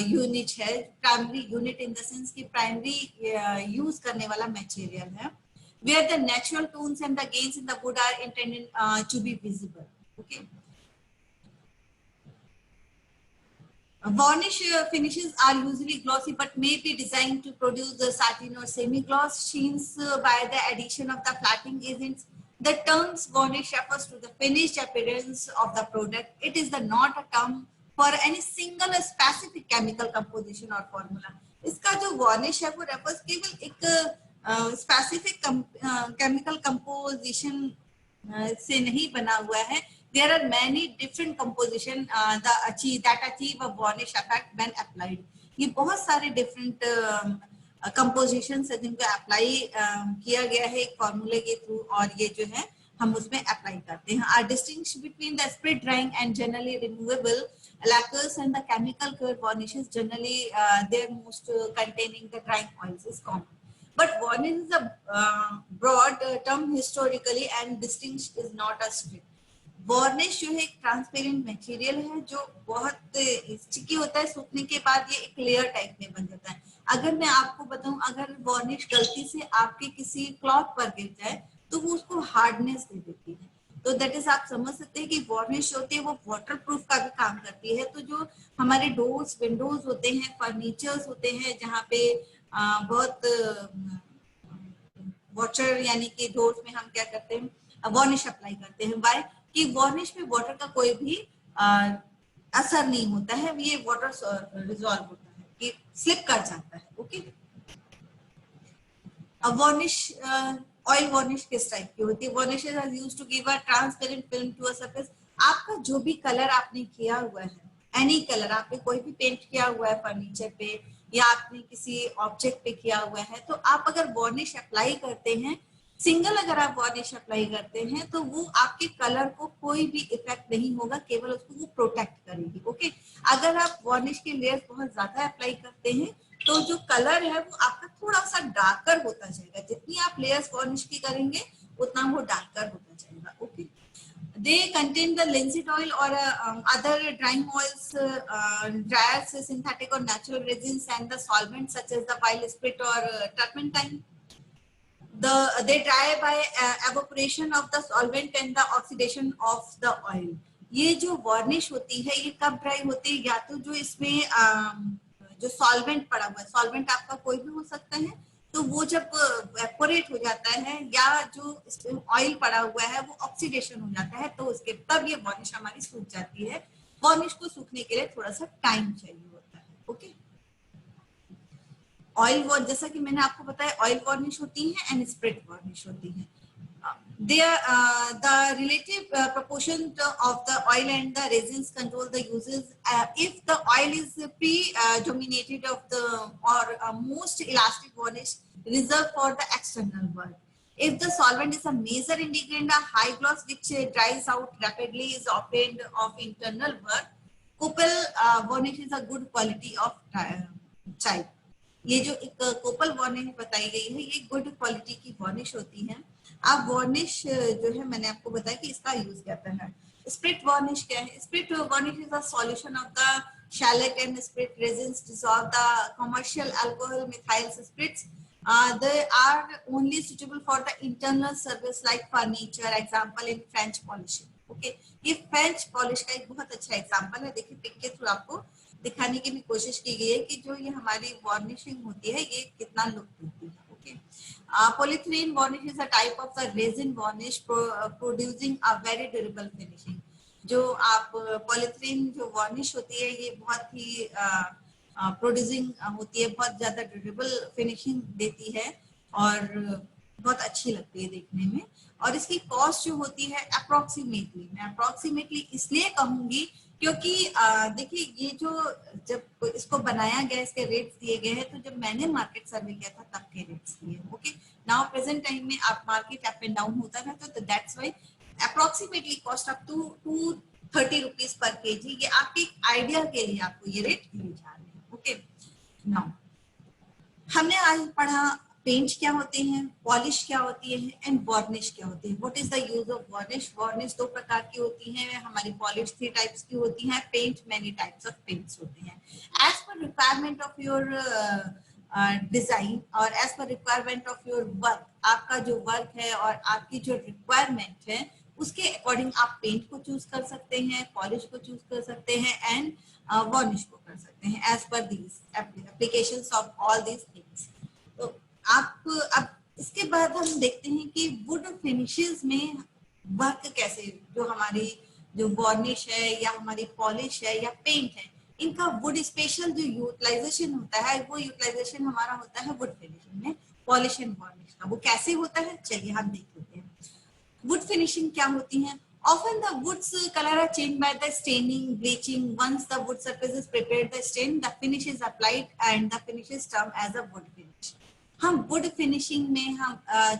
यूनिट है. Primary unit in the sense की प्राइमरी यूज करने वाला मटेरियल है. where the natural tones and the gains in the wood are intended to be visible. Okay. Varnish finishes are usually glossy but may be designed to produce the satin or semi-gloss sheens by the addition of the flattening agents. The term varnish refers to the finished appearance of the product. It is not a term for any single specific chemical composition or formula. इसका जो varnish है वो refers केवल एक specific chemical composition से नहीं बना हुआ है. There are many different composition that achieve a varnish effect when applied. ये बहुत सारे different compositions है जिनको apply किया गया है एक formula के through, और ये जो है हम उसमें apply करते हैं. Our distinction between the spray drying and generally removable lacquers and the chemical cured varnishes, generally they're most containing the drying oils, is common. But varnish is a broad term historically and distinction is not a strict. Varnish जो है एक ट्रांसपेरेंट मटेरियल है जो बहुत स्टिकी होता है. सूखने के बाद ये एक लेयर टाइप में बन जाता है. अगर मैं आपको बताऊं, अगर वार्निश गलती से आपके किसी क्लॉथ पर गिर जाए तो वो उसको हार्डनेस दे देती है. तो दैट इज आप समझ सकते हैं कि वार्निश होती है वो वाटर प्रूफ का भी काम करती है. तो जो हमारे डोर्स विंडोज होते हैं, फर्नीचर्स होते हैं जहाँ पे बहुत वाटर यानी कि डोर्स में हम क्या करते हैं वार्निश अप्लाई करते हैं. वाई कि वार्निश में वाटर का कोई भी असर नहीं होता है. ये वाटर रिजॉल्व होता है कि स्लिप कर जाता है. ओके, वार्निश, ऑयल वार्निश किस टाइप की होती है? Varnish is used to give a transparent film to a surface. आपका जो भी कलर आपने किया हुआ है, एनी कलर, आपने कोई भी पेंट किया हुआ है फर्नीचर पे या आपने किसी ऑब्जेक्ट पे किया हुआ है, तो आप अगर वार्निश अप्लाई करते हैं, सिंगल अगर आप वार्निश अप्लाई करते हैं, तो वो आपके कलर को कोई भी इफेक्ट नहीं होगा, केवल उसको वो प्रोटेक्ट करेगी। ओके, अगर आप वार्निश के लेयर्स बहुत ज्यादा अप्लाई करते हैं तो जो कलर है वो आपका थोड़ा सा डार्कर होता जाएगा। जितनी आप लेयर्स वार्निश की करेंगे उतना वो डार्कर होता जाएगा। Okay, they contain the linseed oil or other drying oils, dryers, synthetic or natural resins, and the solvents such as the bile spirit or turpentine. They dry by evaporation of the solvent and the oxidation of the oil. ये जो वार्निश होती है ये कब ड्राई होती है? या तो जो इसमें जो सॉल्वेंट पड़ा हुआ है, सॉल्वेंट आपका कोई भी हो सकता है, तो वो जब एवापोरेट हो जाता है या जो इसमें ऑयल पड़ा हुआ है वो ऑक्सीडेशन हो जाता है, तो उसके तब ये वार्निश हमारी सूख जाती है। वार्निश को सूखने के लिए थोड़ा सा टाइम चाहिए होता है। ओके, ऑयल वार्निश, जैसा कि मैंने आपको बताया, ऑयल वार्निश होती है एंड स्प्रिट वार्निश होती है। The relative proportion of the oil and the resins control the uses. If the oil is predominated of the or most elastic varnish reserved for the external work. If the solvent is a major ingredient, a high gloss which dries out rapidly is obtained of internal work. Copal varnish is a good quality of type. ये जो एक कोपल वार्निश बताई गई है ये गुड क्वालिटी की वार्निश होती है। अब वार्निश जो है मैंने आपको बताया कि इसका यूज कहता है। स्प्रिट वार्निश क्या है? Spirit varnish is a solution of the shellac and spirit resins dissolve the commercial alcohol methyl spirits. They are only suitable for the internal service like furniture, example in French polishing. Okay, ये फ्रेंच पॉलिश का एक बहुत अच्छा एग्जांपल है। देखिए पिक के थ्रू आपको दिखाने की भी कोशिश की गई है कि जो ये हमारी वार्निशिंग होती है ये कितना लुक देती है। Okay, polyethylene varnish is a type of the resin varnish producing a very durable finishing. जो आप पॉलीथीन जो वार्निश होती है ये बहुत ही प्रोड्यूसिंग होती है, बहुत ज्यादा ड्यूरेबल फिनिशिंग देती है और बहुत अच्छी लगती है देखने में। और इसकी कॉस्ट जो होती है अप्रोक्सीमेटली, मैं अप्रोक्सीमेटली इसलिए कहूंगी क्योंकि देखिए ये जो जब इसको बनाया गया इसके रेट्स दिए गए हैं, तो जब मैंने मार्केट सर्वे किया था तब के रेट्स दिए। ओके, नाउ प्रेजेंट टाइम में आप मार्केट अप एंड डाउन होता रहता है, तो that's why approximately cost up to 230 rupees per kg. ये आपके आइडिया के लिए आपको ये रेट दिए जा रहे हैं। ओके, नाउ हमने आज पढ़ा पेंट क्या होते हैं, पॉलिश क्या होती है एंड वार्निश क्या होती है। What is the use of varnish? Varnish दो प्रकार की होती है, हमारी पॉलिश 3 टाइप्स की होती है, paint many types of paints होते हैं। As per requirement of your design और as per requirement of your work, आपका जो वर्क है और आपकी जो रिक्वायरमेंट है उसके अकॉर्डिंग आप पेंट को चूज कर सकते हैं, पॉलिश को चूज कर सकते हैं एंड वार्निश को कर सकते हैं as per these applications of all these things. तो आप अब इसके बाद हम देखते हैं कि वुड फिनिशेस में वर्क कैसे, जो हमारी जो वार्निश है या हमारी पॉलिश है या पेंट है, इनका वुड स्पेशल जो यूटिलाइजेशन होता है वो यूटिलाइजेशन हमारा होता है वुड फिनिशिंग में, पॉलिश एंड वार्निश का। वो कैसे होता है चलिए हम देख लेते हैं। वुड फिनिशिंग क्या होती है? Often the wood's color are changed by the staining, bleaching. Once the wood surface is prepared, the stain, the finish is applied, and the finish is termed as a wood finish. हम वुड फिनिशिंग में हम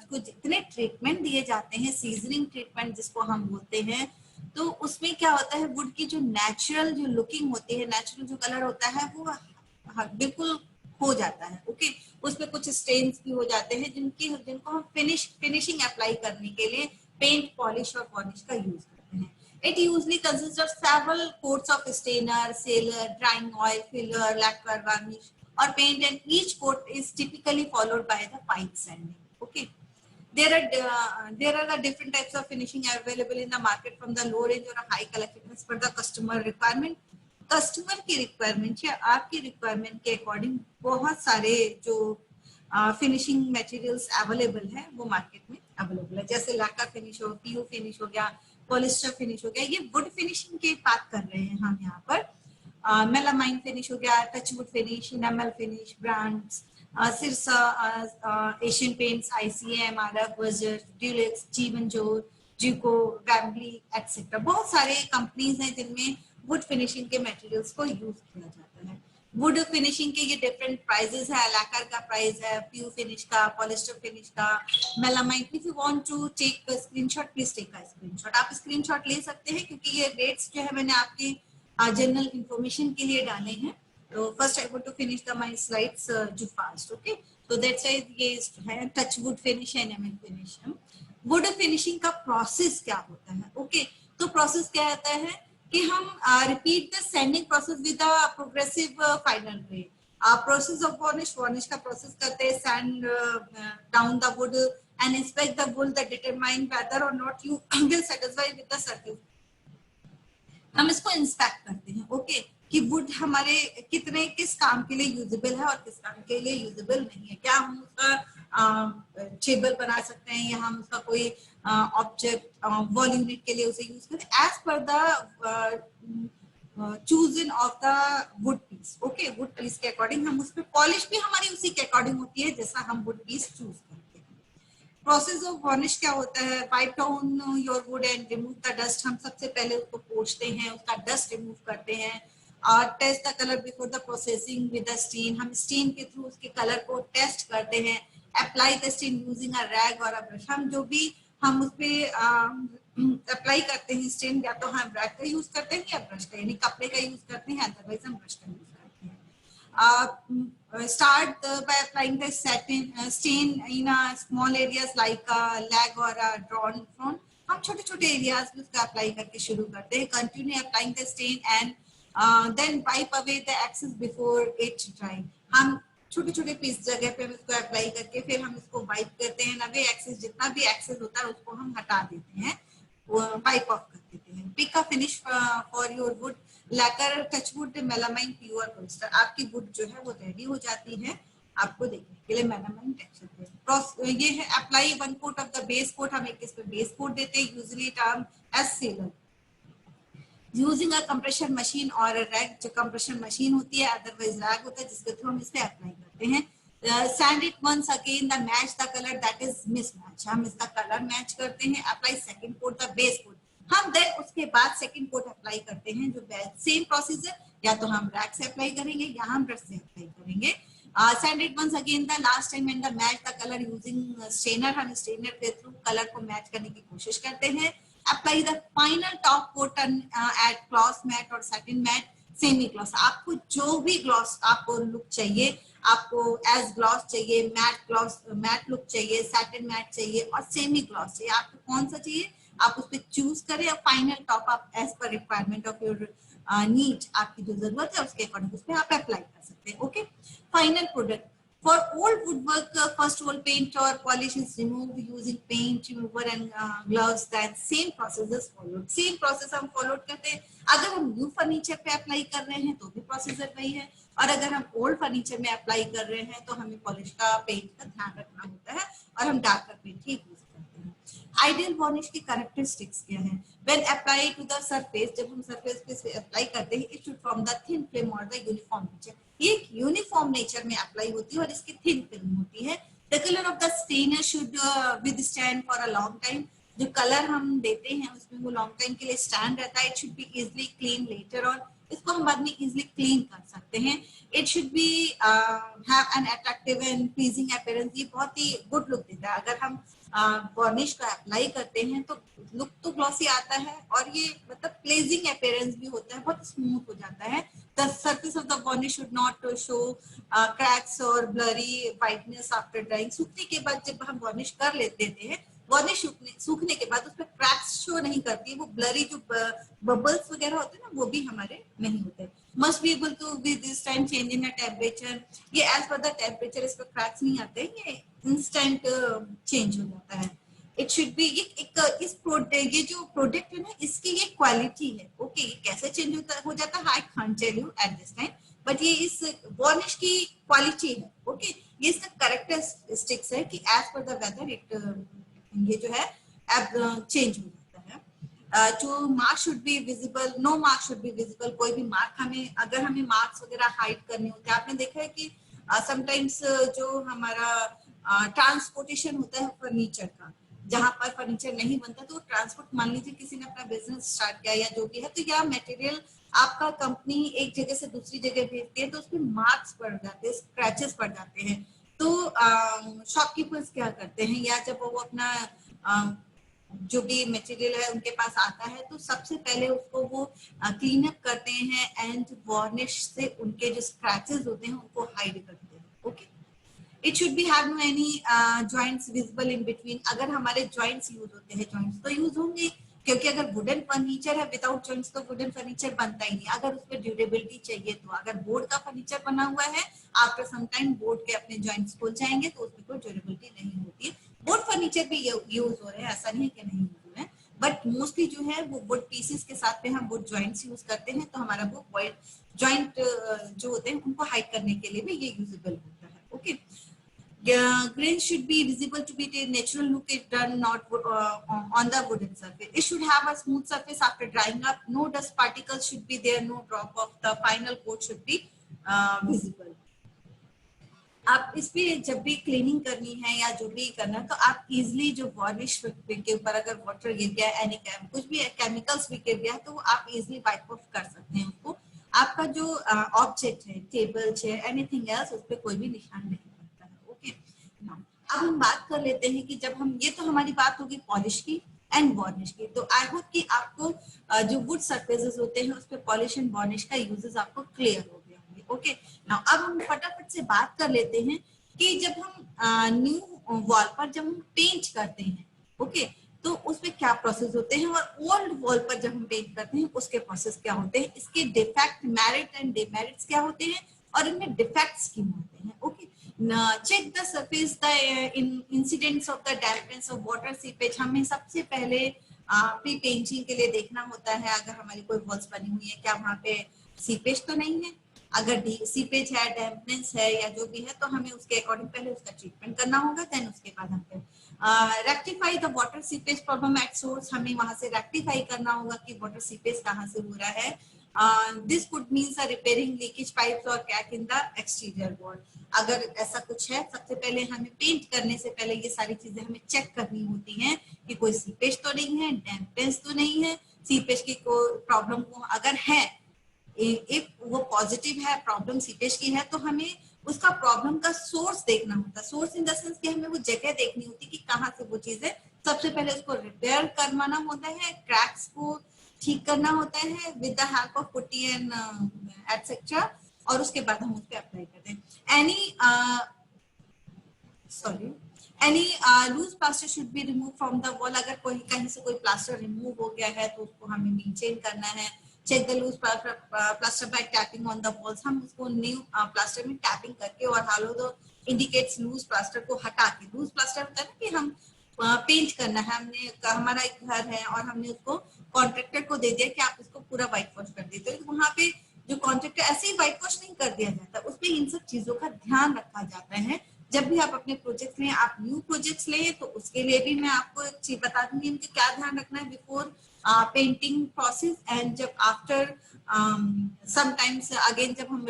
कुछ इतने ट्रीटमेंट दिए जाते हैं, सीजनिंग ट्रीटमेंट जिसको हम बोलते हैं, तो उसमें क्या होता है वुड की जो नेचुरल जो लुकिंग होती है, नेचुरल जो कलर होता है वो बिल्कुल हो जाता है। ओके, उसमें कुछ स्टेन्स भी हो जाते हैं जिनको हम फिनिशिंग अप्लाई करने के लिए पेंट, पॉलिश और वार्निश का यूज करते हैं। It usually consists of several coats of stainer, sealer, drying oil, filler, lacquer, varnish or paint, and each coat is typically followed by the pipe sanding. Okay, there are the different types of finishing available in the market from the low range or a high color thickness for the customer requirement. Customer की रिक्वायरमेंट या आपकी रिक्वायरमेंट के अकॉर्डिंग बहुत सारे जो फिनिशिंग मटेरियल्स अवेलेबल है वो मार्केट में अवेलेबल है। जैसे लैकर फिनिश हो, पीयू फिनिश हो गया, पॉलिस्टर फिनिश हो गया। ये वुड फिनिशिंग की बात कर रहे हैं हम यहाँ पर। मेलामाइन फिनिश हो गया, touchwood finish, enamel finish, brands, Sirsa, Asian Paints, ICM, आरफ, बर्जर, ड्यूलेक्स, जीवनजोत, जिको, वैम्बली एक्सेट्रा। बहुत सारे कंपनीज हैं जिनमें वुड फिनिशिंग के मटेरियल्स को यूज किया जाता है। वुड फिनिशिंग के ये डिफरेंट प्राइजेस है। लैकर का प्राइस है, प्यू फिनिश का, पॉलिस्टर फिनिश का, melamine. If you want to take a screenshot, please take a screenshot. आप स्क्रीनशॉट ले सकते हैं क्योंकि ये रेट्स जो है मैंने आपके जनरल इंफॉर्मेशन के लिए डाले हैं। तो first I want to finish the my slides जो फास्ट, ओके। तो दैट्स व्हाई ये है टच वुड फिनिश है, एनामेल फिनिश है। वुड फिनिशिंग का प्रोसेस क्या होता है, ओके। तो प्रोसेस क्या होता है कि हम repeat the sanding process with a progressive final grade. Process of varnish, varnish का प्रोसेस करते हैं, sand down the wood and inspect the wood that determine whether or not you will satisfy with the surface. हम इसको इंस्पेक्ट करते हैं, ओके, कि वुड हमारे कितने किस काम के लिए यूजेबल है और किस काम के लिए यूजेबल नहीं है। क्या हम उसका टेबल बना सकते हैं या हम उसका कोई ऑब्जेक्ट वॉल यूनिट के लिए उसे यूज करें as per the chosen of the wood piece, okay. Wood piece के अकॉर्डिंग हम उस पर पॉलिश भी हमारी उसी के अकॉर्डिंग होती है जैसा हम वुड पीस चूज करते हैं। प्रोसेस ऑफ वार्निश क्या होता है? Wipe down your would and remove the dust. हम सबसे पहले उसको पोंछते हैं, उसका डस्ट रिमूव करते हैं। और test the colour before the processing with the stain. हम स्टीन के थ्रू उसके कलर को टेस्ट करते हैं। Apply the stain using a rag और अ ब्रश। हम जो भी हम उस पे अप्लाई करते हैं स्टीन, या तो हम रैग का यूज करते हैं या ब्रश का, यानी कपड़े का यूज करते हैं, अदरवाइज हम ब्रश का यूज करते हैं। Start by applying the stain in small areas like leg or drawn front. हम छोटे छोटे एरियाज में उसका अप्लाई करके शुरू करते हैं। Continue applying the stain and then wipe away the excess before it dry. हम छोटे छोटे पीस जगह पे हम इसको अप्लाई करके फिर हम इसको वाइप करते हैं। अवे एक्सेस, जितना भी एक्सेस होता है उसको हम हटा देते हैं, वाइप ऑफ कर देते हैं। Pick a finish for your wood, lacquer, touchwood, melamine, pure polyester. आपकी वुड जो है वो रेडी हो जाती है आपको देखने के लिए। मेलामाइन टेक्सचर ये है। Apply 1 coat of the base coat. हम एक इस पे बेस कोट देते हैं, usually term as sealer, using a compression machine और रैग। जो कंप्रेशन मशीन होती है, अदरवाइज रैग होता है जिसके थ्रू हम इस पे अप्लाई करते हैं। Sand it once again the match the colour that is mismatch. हम इसका कलर मैच करते हैं। Apply second coat the base coat. हम देन उसके बाद सेकंड कोट अप्लाई करते हैं। जो सेम प्रोसेस है, या तो हम रैग से अप्लाई करेंगे या हम ब्रश से अप्लाई करेंगे। Sand it once again the last time and the match the colour using stainer. हम स्टेनर के थ्रू कलर को मैच करने की कोशिश करते हैं। Apply the final top coat at gloss matt और सैटिन मैट, सेमी ग्लॉस। आपको जो भी ग्लॉस आपको लुक चाहिए, आपको एज ग्लॉस चाहिए, मैट ग्लॉस, मैट लुक चाहिए, सैटिन मैट चाहिए और सेमी ग्लॉस चाहिए, आपको कौन सा चाहिए आप उस पर चूज करें। और फाइनल टॉप आप as per requirement of your need, आपकी जो जरूरत है उसके अकॉर्डिंग उस पर आप अप्लाई कर सकते हैं, okay. Final product for old woodwork, first wall paint or polish is removed using paint remover and gloves. That same process is followed. Same process हम followed करते हैं। अगर हम new furniture पे अप्लाई कर रहे हैं तो भी प्रोसीजर वही है, और अगर हम ओल्ड फर्नीचर में अप्लाई कर रहे हैं तो हमें पॉलिश का, पेंट का ध्यान रखना होता है और हम डार्कर पेंट ही यूज करते हैं। आइडियल वार्निश की कैरेक्टरिस्टिक्स क्या है? When applied to the surface, जब हम सरफेस पे अप्लाई करते हैं, it should form the thin film or the uniform nature. ये एक यूनिफॉर्म नेचर में अप्लाई होती है और इसकी थिन फिल्म होती है। The colour of the stainer should withstand for a long time. जो कलर हम देते हैं उसमें वो लॉन्ग टाइम के लिए स्टैंड रहता है। It should be easily clean later on. इसको हम बाद में इजिली क्लीन कर सकते हैं। It should be have an attractive and pleasing appearance. ये बहुत ही गुड लुक देता है। अगर हम वार्निश का अप्लाई करते हैं तो लुक तो ग्लॉसी आता है और ये मतलब प्लेजिंग अपीयरेंस भी होता है, बहुत स्मूथ हो जाता है। The surface of the varnish should not show cracks or blurry whiteness after drying. सूखने के बाद जब हम वार्निश कर लेते हैं, वार्निश सूखने के बाद उस पर क्रैक्स शो नहीं करती, वो ब्लरी जो बबल्स वगैरह होते हैं ना वो भी हमारे नहीं होते। Must be able to with this time change in temperature. ये एज पर द टेम्परेचर इस पर क्रैक्स नहीं आते, ये इंस्टेंट चेंज हो जाता है। इट शुड बी इस प्रोडक्ट, ये जो प्रोडक्ट है ना इसकी ये क्वालिटी है, ओके। ये कैसे चेंज हो जाता है I can't tell you at this time, but ये इस वार्निश की क्वालिटी है, ओके। ये इसका कैरेक्टरिस्टिक्स है कि as per the whether it ये जो है अब चेंज हो जाता है। जो mark should be visible, no mark should be visible. कोई भी मार्क हमें, अगर हमें मार्क्स वगैरह हाइड करने होते हैं, आपने देखा है कि समटाइम्स जो हमारा ट्रांसपोर्टेशन होता है फर्नीचर का, जहां पर फर्नीचर नहीं बनता तो ट्रांसपोर्ट, मान लीजिए किसी ने अपना बिजनेस स्टार्ट किया या जो भी है, तो या मटेरियल आपका कंपनी एक जगह से दूसरी जगह भेजती है तो उसमें मार्क्स पड़ जाते हैं, स्क्रैचेस पड़ जाते हैं। तो शॉपकीपर्स क्या करते हैं, या जब वो अपना जो भी मटेरियल है उनके पास आता है तो सबसे पहले उसको वो क्लीन अप करते हैं एंड वार्निश से उनके जो स्क्रैचेस होते हैं उनको हाइड करते हैं। Okay, it should be have no any joints visible in between. अगर हमारे जॉइंट्स यूज होते हैं, जॉइंट्स तो यूज होंगे, क्योंकि अगर वुडन फर्नीचर है विदाउट जॉइंट्स तो वुडन फर्नीचर बनता ही नहीं। अगर उसमें ड्यूरेबिलिटी चाहिए तो, अगर बोर्ड का फर्नीचर बना हुआ है, आफ्टर सम टाइम बोर्ड के अपने जॉइंट्स खुल जाएंगे तो उसमें कोई ड्यूरेबिलिटी नहीं होती है। बोर्ड फर्नीचर भी यूज हो रहे हैं, ऐसा नहीं है कि नहीं यूज हो रहे हैं, बट मोस्टली जो है वो वुड पीसेस के साथ में हम वुड जॉइंट्स यूज करते हैं, तो हमारा वो जॉइंट जो होते हैं उनको हाइड करने के लिए भी ये यूजेबल होता है। Okay, grains should be visible to be the natural look is done not on the wooden surface. It should have a smooth surface after drying up. No dust particles should be there. No drop of the final coat should be visible. आप इस पे जब भी क्लीनिंग करनी है या जो भी करना है तो आप इजिली जो वार्निश के ऊपर अगर वाटर गिर गया, एनी कुछ भी केमिकल्स भी गिर गया है तो आप इजिली वाइप ऑफ कर सकते हैं उसको। आपका जो ऑब्जेक्ट है, टेबल, चेयर, एनीथिंग एल्स, उस पर कोई भी निशान नहीं पड़ता है। ओके, अब हम बात कर लेते हैं कि जब हम, ये तो हमारी बात होगी पॉलिश की एंड वार्निश की। तो आई होप कि आपको जो वुड सरफेसेस होते हैं उस पर पॉलिश एंड वार्निश का यूजेस आपको क्लियर हो गया होंगे। ओके, नाउ अब हम फटाफट से बात कर लेते हैं कि जब हम न्यू वॉल पर जब हम पेंट करते हैं, ओके, तो उसमें क्या प्रोसेस होते हैं, और ओल्ड वॉल पर जब हम पेंट करते हैं उसके प्रोसेस क्या होते हैं, इसके डिफेक्ट, मेरिट एंड डिमेरिट्स क्या होते हैं, और इनमें डिफेक्ट्स क्यों होते हैं। Okay, check the surface, the incidents of the dampness of water seepage। हमें सबसे पहले प्री पेंटिंग के लिए देखना होता है, अगर हमारी कोई वॉल्स बनी हुई है क्या वहाँ पे सीपेज तो नहीं है। अगर सीपेज है, डैम्पनेस है या जो भी है तो हमें उसके अकॉर्डिंग पहले उसका ट्रीटमेंट करना होगा, देन उसके बाद हम rectify the water seepage problem at source. हमें वहां से रेक्टिफाई करना होगा कि वाटर सीपेज कहाँ से हो रहा है। This could means repairing leakage pipes और crack in the exterior wall. अगर ऐसा कुछ है, सबसे पहले हमें पेंट करने से पहले ये सारी चीजें हमें चेक करनी होती हैं कि कोई सीपेज तो नहीं है, डैम्पनेस तो नहीं है, सीपेज की कोई प्रॉब्लम को अगर है, इफ वो पॉजिटिव है, प्रॉब्लम सीपेज की है, तो हमें उसका प्रॉब्लम का सोर्स देखना होता है। सोर्स इन द सेंस कि हमें वो जगह देखनी होती है कि कहाँ से वो चीजें, सबसे पहले उसको रिपेयर करवाना होता है, क्रैक्स को ठीक करना होता है with the help of putty and etcetera, और उसके बाद हम उस पर अप्लाई करते हैं। Any loose plaster should be remove from the wall. अगर कोई कहीं से कोई प्लास्टर रिमूव हो गया है तो उसको हमें मेंटेन करना है। Check the loose plaster by tapping on the walls. हम उसको न्यू प्लास्टर में टैपिंग करके और hollow the indicates loose plaster को हटा के, लूज प्लास्टर होता है ना कि हम पेंट करना है, हमने हमारा एक घर है और हमने उसको कॉन्ट्रैक्टर को दे दिया कि आप इसको पूरा व्हाइट वॉश कर देते हो, तो वहां पे जो कॉन्ट्रैक्टर ऐसे ही व्हाइट वॉश नहीं कर दिया जाता, उसमें इन सब चीजों का ध्यान रखा जाता है। जब भी आप अपने प्रोजेक्ट लें, आप न्यू प्रोजेक्ट्स लें, तो उसके लिए भी मैं आपको एक चीज बता दूंगी इनके क्या ध्यान रखना है बिफोर पेंटिंग प्रोसेस एंड जब आफ्टर समटाइम्स अगेन जब हम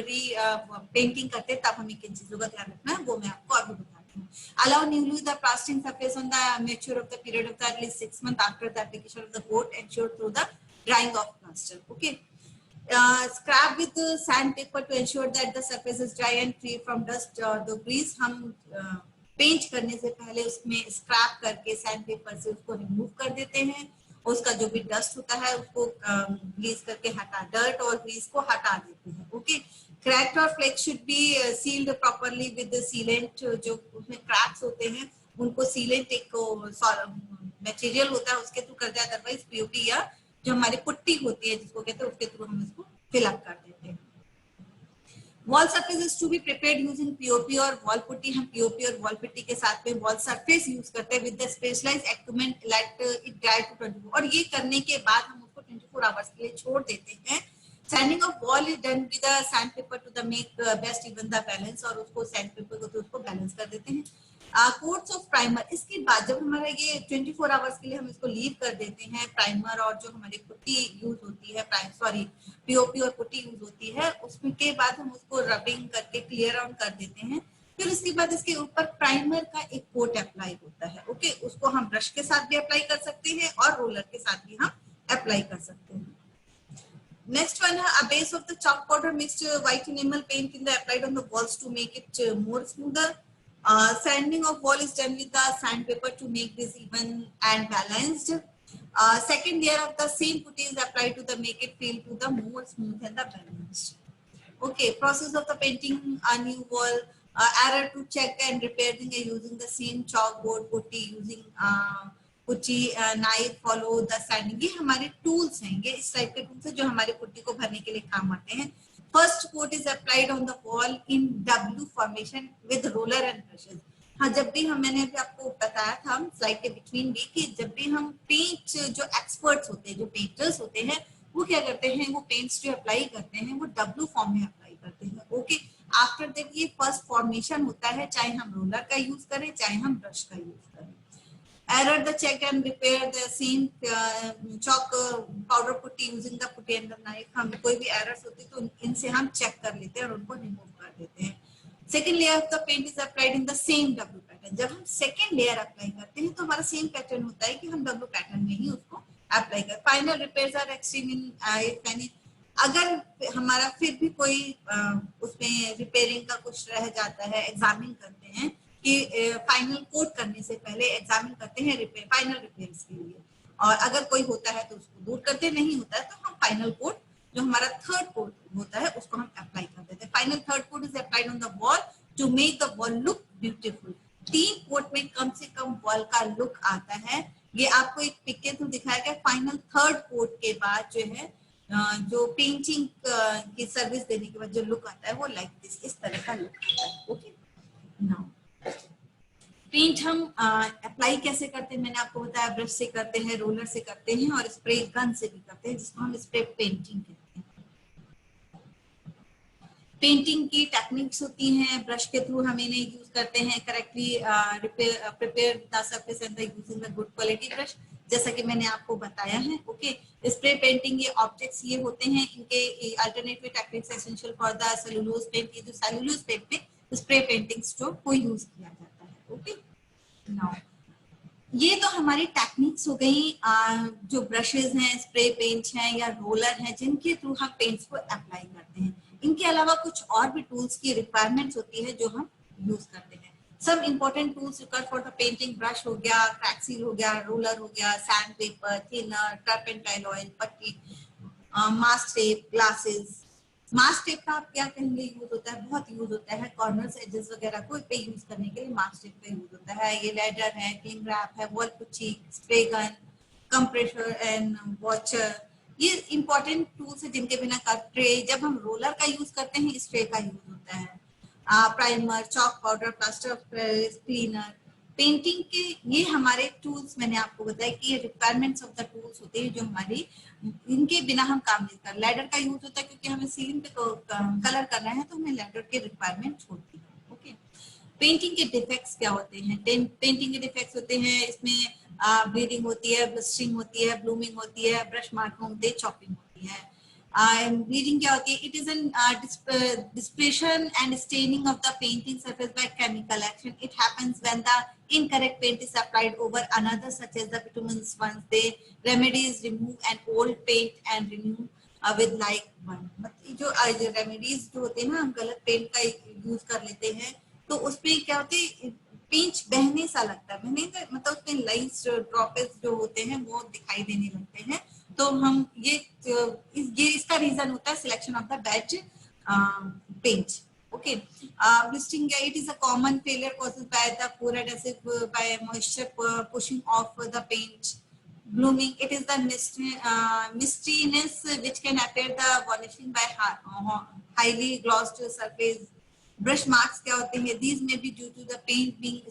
पेंटिंग करते हैं तब हमें किन चीजों का ध्यान रखना है वो मैं आपको अभी बताती हूँ। Allow newly the plastering surface on the mature of the period of the at least 6 months after the application of the coat ensure through the drying of plaster. Okay. Scrub with the sandpaper to ensure that the surface is dry and free from dust. The grease हम पेंट करने से पहले उसमें स्क्रैप करके सैंडपेपर से उसको रिमूव कर देते हैं, उसका जो भी डस्ट होता है उसको ग्रीस करके डर्ट और ग्रीस को हटा देते हैं। ओके, क्रैक्ड और flakes should be sealed properly with sealant. जो उसमें क्रैक्स होते हैं उनको सीलेंट एक मटेरियल होता है उसके थ्रू कर दिया, अदरवाइज पीओपी या जो हमारी पुट्टी होती है जिसको कहते हैं उसके थ्रू हम इसको फिल अप कर देते हैं। Wall surface is to be prepared using POP और वॉल पुट्टी। हम पीओपी और वॉल पुट्टी के साथ में वॉल सरफेस यूज करते हैं with the specialised equipment let it dry to 24, और ये करने के बाद हम उसको 24 आवर्स के लिए छोड़ देते हैं। Sanding of wall is done with the sandpaper to the make best even the balance, और उसको सैंडपेपर को तो उसको बैलेंस कर देते हैं। कोट्स ऑफ प्राइमर, इसके बाद जब हमारा ये 24 आवर्स के लिए हम इसको लीव कर देते हैं प्राइमर और जो हमारी पुट्टी यूज होती है, पीओपी और पुट्टी यूज होती है, उसमें के बाद हम उसको रबिंग करके क्लियर आउट कर देते हैं। फिर उसके बाद इसके ऊपर प्राइमर का एक कोट अप्लाई होता है। ओके, उसको हम ब्रश के साथ भी अप्लाई कर सकते हैं और रोलर के साथ भी हम अप्लाई कर सकते हैं। Next one, a base of the chalk powder mixed white enamel paint in the applied on the walls to make it more smoother. Sanding of wall is done with the sandpaper to make this even and balanced. Second layer of the same putty is applied to the make it feel to the more smooth and the balanced. Okay, process of the painting a new wall. Error to check and repairing using the same chalkboard putty using putty, knife, follow the sending. ये हमारे टूल्स हैं, ये इस टाइप के टूल्स हैं जो हमारे पुट्टी को भरने के लिए काम आते हैं। First coat is applied on the wall in W formation with roller and brushes. हाँ, जब भी मैंने अभी आपको बताया था स्लाइड के बिटवीन भी कि जब भी हम पेंट, जो एक्सपर्ट्स होते हैं, जो पेंटर्स होते हैं, वो क्या करते हैं, वो पेंट्स जो अप्लाई करते हैं वो डब्ल्यू फॉर्म में अप्लाई करते हैं। ओके, आफ्टर दैट ये फर्स्ट फॉर्मेशन होता है, चाहे हम रोलर का यूज करें चाहे हम ब्रश का यूज करें। Error the check and repair the same chalk powder putty using the putty and the knife। हम कोई भी errors होती तो इनसे हम check कर लेते हैं और उनको remove कर देते हैं। Second layer of the paint is applied in the same W pattern। जब हम second layer apply करते हैं तो हमारा same pattern होता है कि हम W pattern में ही उसको apply करें। Final repairs are extreme in अगर हमारा फिर भी कोई उसमें रिपेयरिंग का कुछ रह जाता है, एग्जामिन करते हैं कि फाइनल कोट करने से पहले एग्जामिन करते हैं रिपेयर, फाइनल रिपेयर्स के लिए, और अगर कोई होता है तो उसको दूर करते, नहीं होता है तो हम फाइनल कोट, जो हमारा थर्ड कोट होता है, उसको हम अप्लाई कर देते हैं। Final third coat is applied on the wall to make the wall look beautiful. 3 coat में कम से कम वॉल का लुक आता है। ये आपको एक पिक के थ्रू दिखाया गया। फाइनल थर्ड कोट के बाद जो है, जो पेंटिंग की सर्विस देने के बाद जो लुक आता है वो लाइक दिस, इस तरह का लुक आता है। ओके, नाउ पेंट हम अप्लाई कैसे करते हैं, मैंने आपको बताया ब्रश से करते हैं, रोलर से करते हैं और स्प्रे गन से भी करते हैं, जिसको हम स्प्रे पेंटिंग कहते हैं। पेंटिंग की टेक्निक्स होती हैं, ब्रश के थ्रू हम इन्हें यूज करते हैं correctly, prepare the surface and using the good quality brush, जैसा कि मैंने आपको बताया है। ओके, स्प्रे पेंटिंग, ये ऑब्जेक्ट्स ये होते हैं, इनके alternative techniques essential for the cellulose paint. ये जो सेलुलोज पेंट में स्प्रे पेंटिंग्स जो को यूज किया जाता है। ओके, नाउ ये तो हमारी टेक्निक्स हो गई, जो ब्रशेस हैं, स्प्रे पेंट हैं या रोलर हैं, जिनके थ्रू हम पेंट्स को अप्लाई करते हैं। इनके अलावा कुछ और भी टूल्स की रिक्वायरमेंट्स होती है जो हम यूज करते हैं। सब important tools required for the painting, brush हो गया, क्रैक सील हो गया, रोलर हो गया, sand paper, thinner, turpentine oil, पट्टी, mask tape, glasses. Mask tape का आप क्या कहेंगे यूज होता है, बहुत यूज होता है कॉर्नर्स, एजेस वगैरह को पे यूज करने के लिए मास्क टेप का यूज होता है। ये लेडर है, क्लिंग रैप है, wall पुच्ची, spray gun, compressor and watcher, ये इंपॉर्टेंट टूल्स है जिनके बिना का ट्रे, जब हम रोलर का यूज करते हैं इस ट्रे का यूज होता है। Primer, chalk powder, plaster of Paris, cleaner, painting के ये हमारे टूल्स, मैंने आपको बताया कि ये रिक्वायरमेंट्स ऑफ द टूल्स होते हैं जो हमारी, इनके बिना हम काम नहीं कर। लैडर का यूज होता है क्योंकि हमें सीलिंग पे कलर करना है तो हमें लैडर की रिक्वायरमेंट होती है। ओके, पेंटिंग के डिफेक्ट्स क्या होते हैं, पेंटिंग के डिफेक्ट्स होते हैं, इसमें ब्लीडिंग होती है, ब्लिस्टरिंग होती है, ब्लूमिंग होती है, ब्रश मार्क होते हैं, चॉपिंग होती है। ब्लीडिंग क्या होती है, it is an dispersion and staining of the painting surface by chemical action. It happens when the incorrect paint is applied over another, such as the bituminous ones. The remedy is remove an old paint and renew with like one. मतलब जो रेमेडीज जो होते हैं ना, हम गलत पेंट का यूज कर लेते हैं तो उसपे क्या होते है, पेंच बहने सा लगता है, बहने का मतलब उसमें लाइन्स, ड्रॉपेज जो होते हैं वो दिखाई देने लगते हैं। तो हम ये इसका रीजन होता है selection of the batch paint. Okay, blistering, it is a common failure caused by the poor adhesive, by moisture pushing off the paint. Blooming, it is the mistiness which can appear the varnishing by highly glossed surface. Brush marks क्या होते हैं, these may be due to the paint being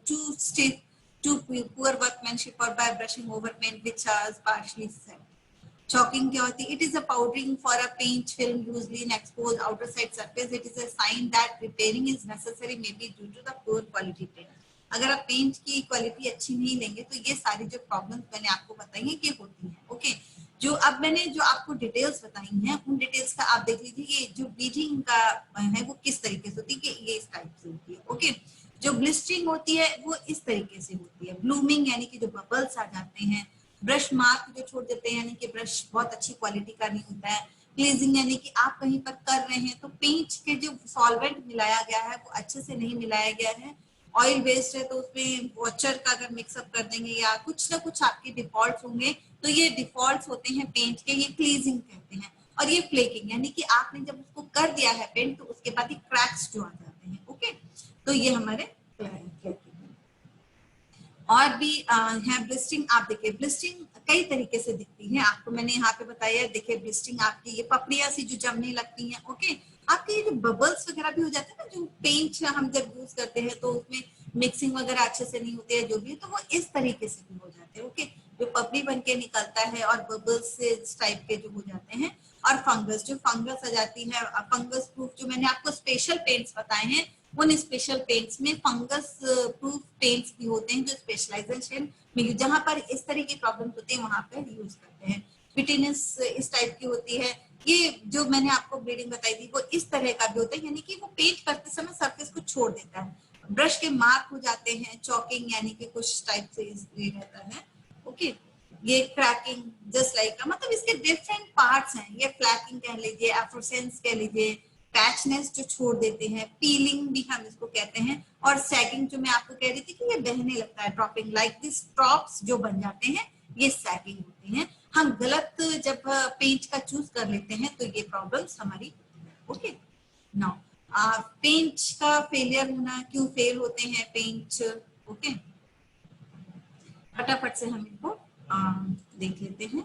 too stiff, too poor workmanship, or by brushing over paint which is partially set. Chalking क्या होती है, it is a powdering for a paint film usually in exposed outer side surface. It is a sign that repairing is necessary, maybe due to the poor quality paint. अगर आप पेंट की क्वालिटी अच्छी नहीं लेंगे तो ये सारी जो प्रॉब्लम्स मैंने आपको बताई है ये होती हैं। ओके, जो अब मैंने जो आपको डिटेल्स बताई हैं उन डिटेल्स का आप देख लीजिए कि जो ब्लीडिंग का है वो किस तरीके से होती है, कि ये इस टाइप से होती है। ओके, जो ब्लिस्टरिंग होती है वो इस तरीके से होती है। ब्लूमिंग यानी कि जो बबल्स आ जाते हैं, ब्रश मार्क जो छोड़ देते हैं यानी कि ब्रश बहुत अच्छी क्वालिटी का नहीं होता है, ग्लेजिंग यानी कि आप कहीं पर कर रहे हैं तो पेंट के जो सॉल्वेंट मिलाया गया है वो अच्छे से नहीं मिलाया गया है, ऑयल वेस्ट है तो उसमें वॉचर का अगर मिक्सअप कर देंगे या कुछ ना कुछ आपके डिफॉल्ट होंगे तो ये डिफॉल्ट होते हैं पेंट के, ये क्लीजिंग कहते हैं। और ये फ्लेकिंग यानी कि आपने जब उसको कर दिया है पेंट तो उसके बाद ये क्रैक्स जो आ जाते हैं। ओके, तो ये हमारे फ्लेकिंग। और भी है ब्लिस्टिंग। आप देखिए ब्लिस्टिंग कई तरीके से दिखती है, आपको मैंने यहाँ पे बताया। देखिए ब्लिस्टिंग आपकी ये पपड़ियां सी जो जमने लगती हैं। ओके, आपके ये जो बबल्स वगैरह भी हो जाते हैं ना, जो पेंट हम जब यूज करते हैं तो उसमें मिक्सिंग वगैरह अच्छे से नहीं होती है जो भी, तो वो इस तरीके से भी हो जाते हैं। ओके, जो पपड़ी बन के निकलता है और बबल्स से इस टाइप के जो हो जाते हैं। और फंगस, जो फंगस आ जाती है, फंगस प्रूफ जो मैंने आपको स्पेशल पेंट्स बताए हैं उन स्पेशल पेंट्स में फंगस प्रूफ पेंट्स भी होते हैं जो स्पेशलाइजेशन में जहां पर इस तरह की प्रॉब्लम्स होती है वहां पर यूज करते हैं। फिटिनेस इस टाइप की होती है। ये जो मैंने आपको ब्लीडिंग बताई थी वो इस तरह का भी होता है, यानी कि वो पेंट करते समय सरफेस को छोड़ देता है, ब्रश के मार्क हो जाते हैं, चॉकिंग यानी कि कुछ टाइप से ये रहता है। ओके, ये क्रैकिंग जस्ट लाइक, मतलब इसके डिफरेंट पार्ट्स हैं। ये फ्लैकिंग कह लीजिए, एफ्रोसेंस कह लीजिए, पैचनेस जो छोड़ देते हैं, पीलिंग भी हम इसको कहते हैं, और सैगिंग जो मैं आपको कह रही थी कि ये बहने लगता है, ड्रॉपिंग लाइक दिस ड्रॉप्स जो बन जाते हैं, ये सैगिंग होती हैं। हम गलत जब पेंट का चूज कर लेते हैं तो ये प्रॉब्लम्स हमारी। ओके, नाउ पेंट का फेलियर होना, क्यों फेल होते हैं पेंट। ओके, फटाफट से हम इनको देख लेते हैं।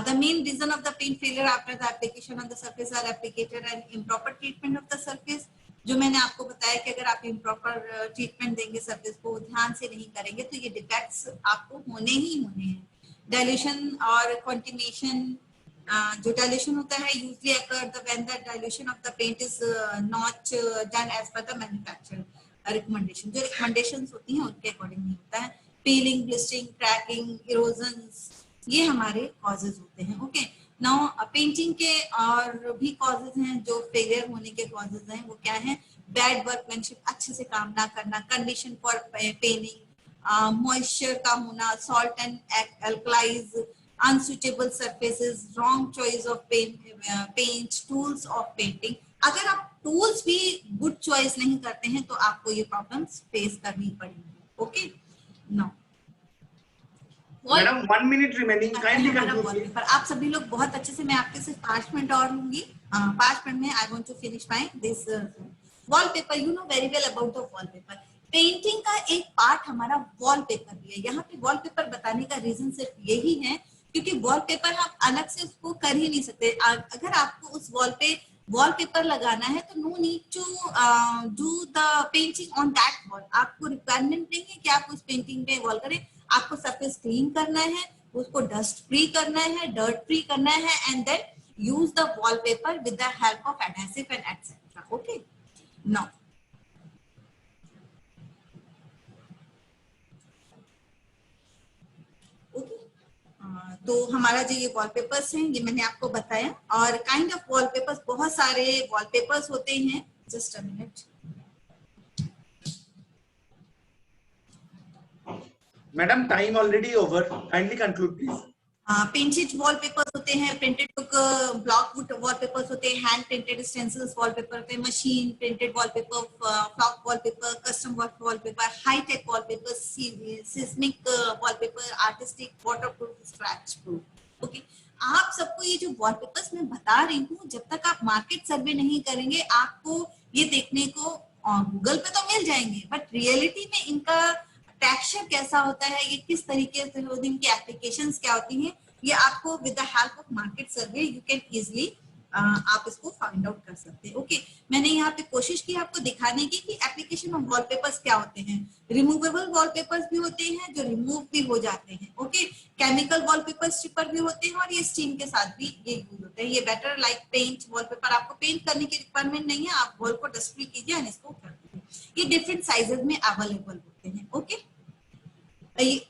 The main reason of the paint failure after the application on the surface are applicator and improper treatment of the surface। जो मैंने आपको बताया कि अगर आप इम्प्रॉपर ट्रीटमेंट देंगे सरफेस को, ध्यान से नहीं करेंगे तो ये डिफेक्ट्स आपको होने ही होने हैं। डाइल्यूशन और कंटिन्यूएशन, जो डाइल्यूशन होता है usually occur the when the dilution of the paint is not done as per the manufacturer recommendation. जो रिकमेंडेशंस होती हैं उनके अकॉर्डिंग नहीं होता है। पीलिंग, ब्लिस्टिंग, क्रैकिंग, इरोजन्स, ये हमारे कॉजेज होते हैं। ओके, नाउ पेंटिंग के और भी कॉजेज हैं जो फेलियर होने के कॉजेज हैं, वो क्या है। बैड वर्कमैनशिप, अच्छे से काम ना करना, कंडीशन फॉर पेनिंग, मॉइस्चर का होना, salt and alkalies, unsuitable surfaces, wrong choice of paint, tools of painting. अगर आप टूल्स भी गुड चॉइस नहीं करते हैं तो आपको ये प्रॉब्लम्स फेस करनी पड़ेंगी। Okay, no madam 1 minute remaining, kindly conclude. पर आप सभी लोग बहुत अच्छे से, मैं आपके सिर्फ 5 मिनट और लूंगी। 5 मिनट में I want to finish my this wallpaper. You know very well about the wallpaper. Painting का एक पार्ट हमारा वॉलपेपर भी है। यहाँ पे वॉलपेपर बताने का रीजन सिर्फ यही है क्योंकि वॉलपेपर आप अलग से उसको कर ही नहीं सकते। अगर आपको उस वॉल पे वॉलपेपर लगाना है तो no need to do the painting on that wall. आपको रिक्वायरमेंट नहीं है कि आप उस पेंटिंग पे वॉल करें। आपको सरफेस क्लीन करना है, उसको डस्ट फ्री करना है, डर्ट फ्री करना है, and then use the wallpaper with the help of adhesive and etcetera. Okay, now तो हमारा जो ये वॉलपेपर्स हैं ये मैंने आपको बताया। और काइंड ऑफ वॉलपेपर्स, बहुत सारे वॉलपेपर्स होते हैं। Just a minute madam, time already over, kindly conclude please. Painted wallpapers होते हैं, प्रिंटेड ब्लॉक वुड वॉलपेपर्स होते हैं, हैंड प्रिंटेड स्टेंसिल्स वॉलपेपर होते हैं, machine printed wallpaper, flock wallpaper, custom wallpaper, high tech wallpaper, seismic wallpaper, artistic, waterproof, scratch proof. Okay, आप सबको ये जो वॉलपेपर्स मैं बता रही हूँ, जब तक आप मार्केट सर्वे नहीं करेंगे आपको ये देखने को गूगल पे तो मिल जाएंगे, बट रियलिटी में इनका टेक्सचर कैसा होता है, ये किस तरीके से होती है, इनकी एप्लीकेशंस क्या होती हैं, ये आपको with the help of market survey you can easily आप इसको फाइंड आउट कर सकते हैं। ओके, मैंने यहाँ पे कोशिश की आपको दिखाने की कि एप्लीकेशन ऑफ वॉलपेपर्स क्या होते हैं। रिमूवेबल वॉलपेपर्स भी होते हैं जो रिमूव भी हो जाते हैं। ओके, केमिकल वॉलपेपर स्टिपर भी होते हैं और ये स्टीम के साथ भी ये यूज होते हैं। ये बेटर लाइक पेंट वॉलपेपर, आपको पेंट करने की रिक्वायरमेंट नहीं है, आप वॉल को डस्ट फ्री कीजिए और इसको कर दीजिए। ये डिफरेंट साइजेस में अवेलेबल होते हैं। ओके।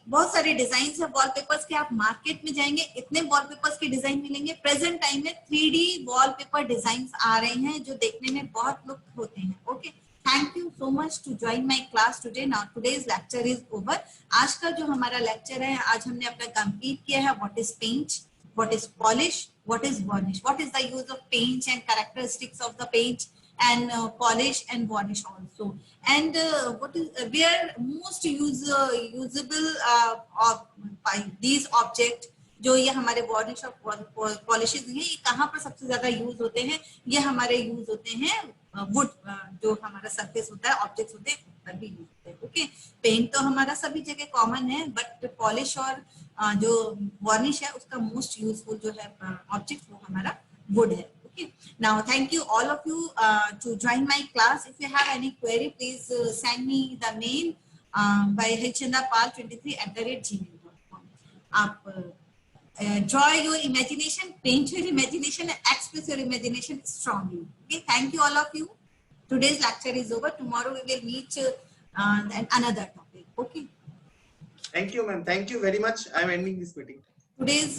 बहुत सारे डिजाइन है वॉलपेपर्स के, आप मार्केट में जाएंगे इतने वॉलपेपर्स के डिजाइन मिलेंगे। प्रेजेंट टाइम में 3D वॉलपेपर डिजाइन आ रहे हैं जो देखने में बहुत लुक होते हैं। Okay, thank you so much to join my class today. Now today's lecture is over. आज का जो हमारा लेक्चर है, आज हमने अपना कंप्लीट किया है what is paint, what is polish, what is varnish, what is the use of paint and characteristics of the paint and polish and varnish also, and what is where most usable of by these object जो ये हमारे varnish और पॉलिशेस हैं, ये कहाँ पर सबसे ज्यादा यूज होते हैं? ये हमारे यूज होते हैं वुड, जो हमारा सरफेस होता है, ऑब्जेक्ट्स होते हैं, उस पर भी यूज होते हैं। ओके, पेंट तो हमारा सभी जगह कॉमन है, बट पॉलिश और जो varnish है उसका मोस्ट यूजफुल जो है ऑब्जेक्ट वो हमारा वुड है। Okay, now thank you all of you to join my class. If you have any query, please send me the mail by hchandapal23@gmail.com. आप draw your imagination, paint your imagination, and express your imagination strongly. Okay, thank you all of you. Today's lecture is over. Tomorrow we will meet another topic. Okay. Thank you, ma'am. Thank you very much. I am ending this meeting. Today's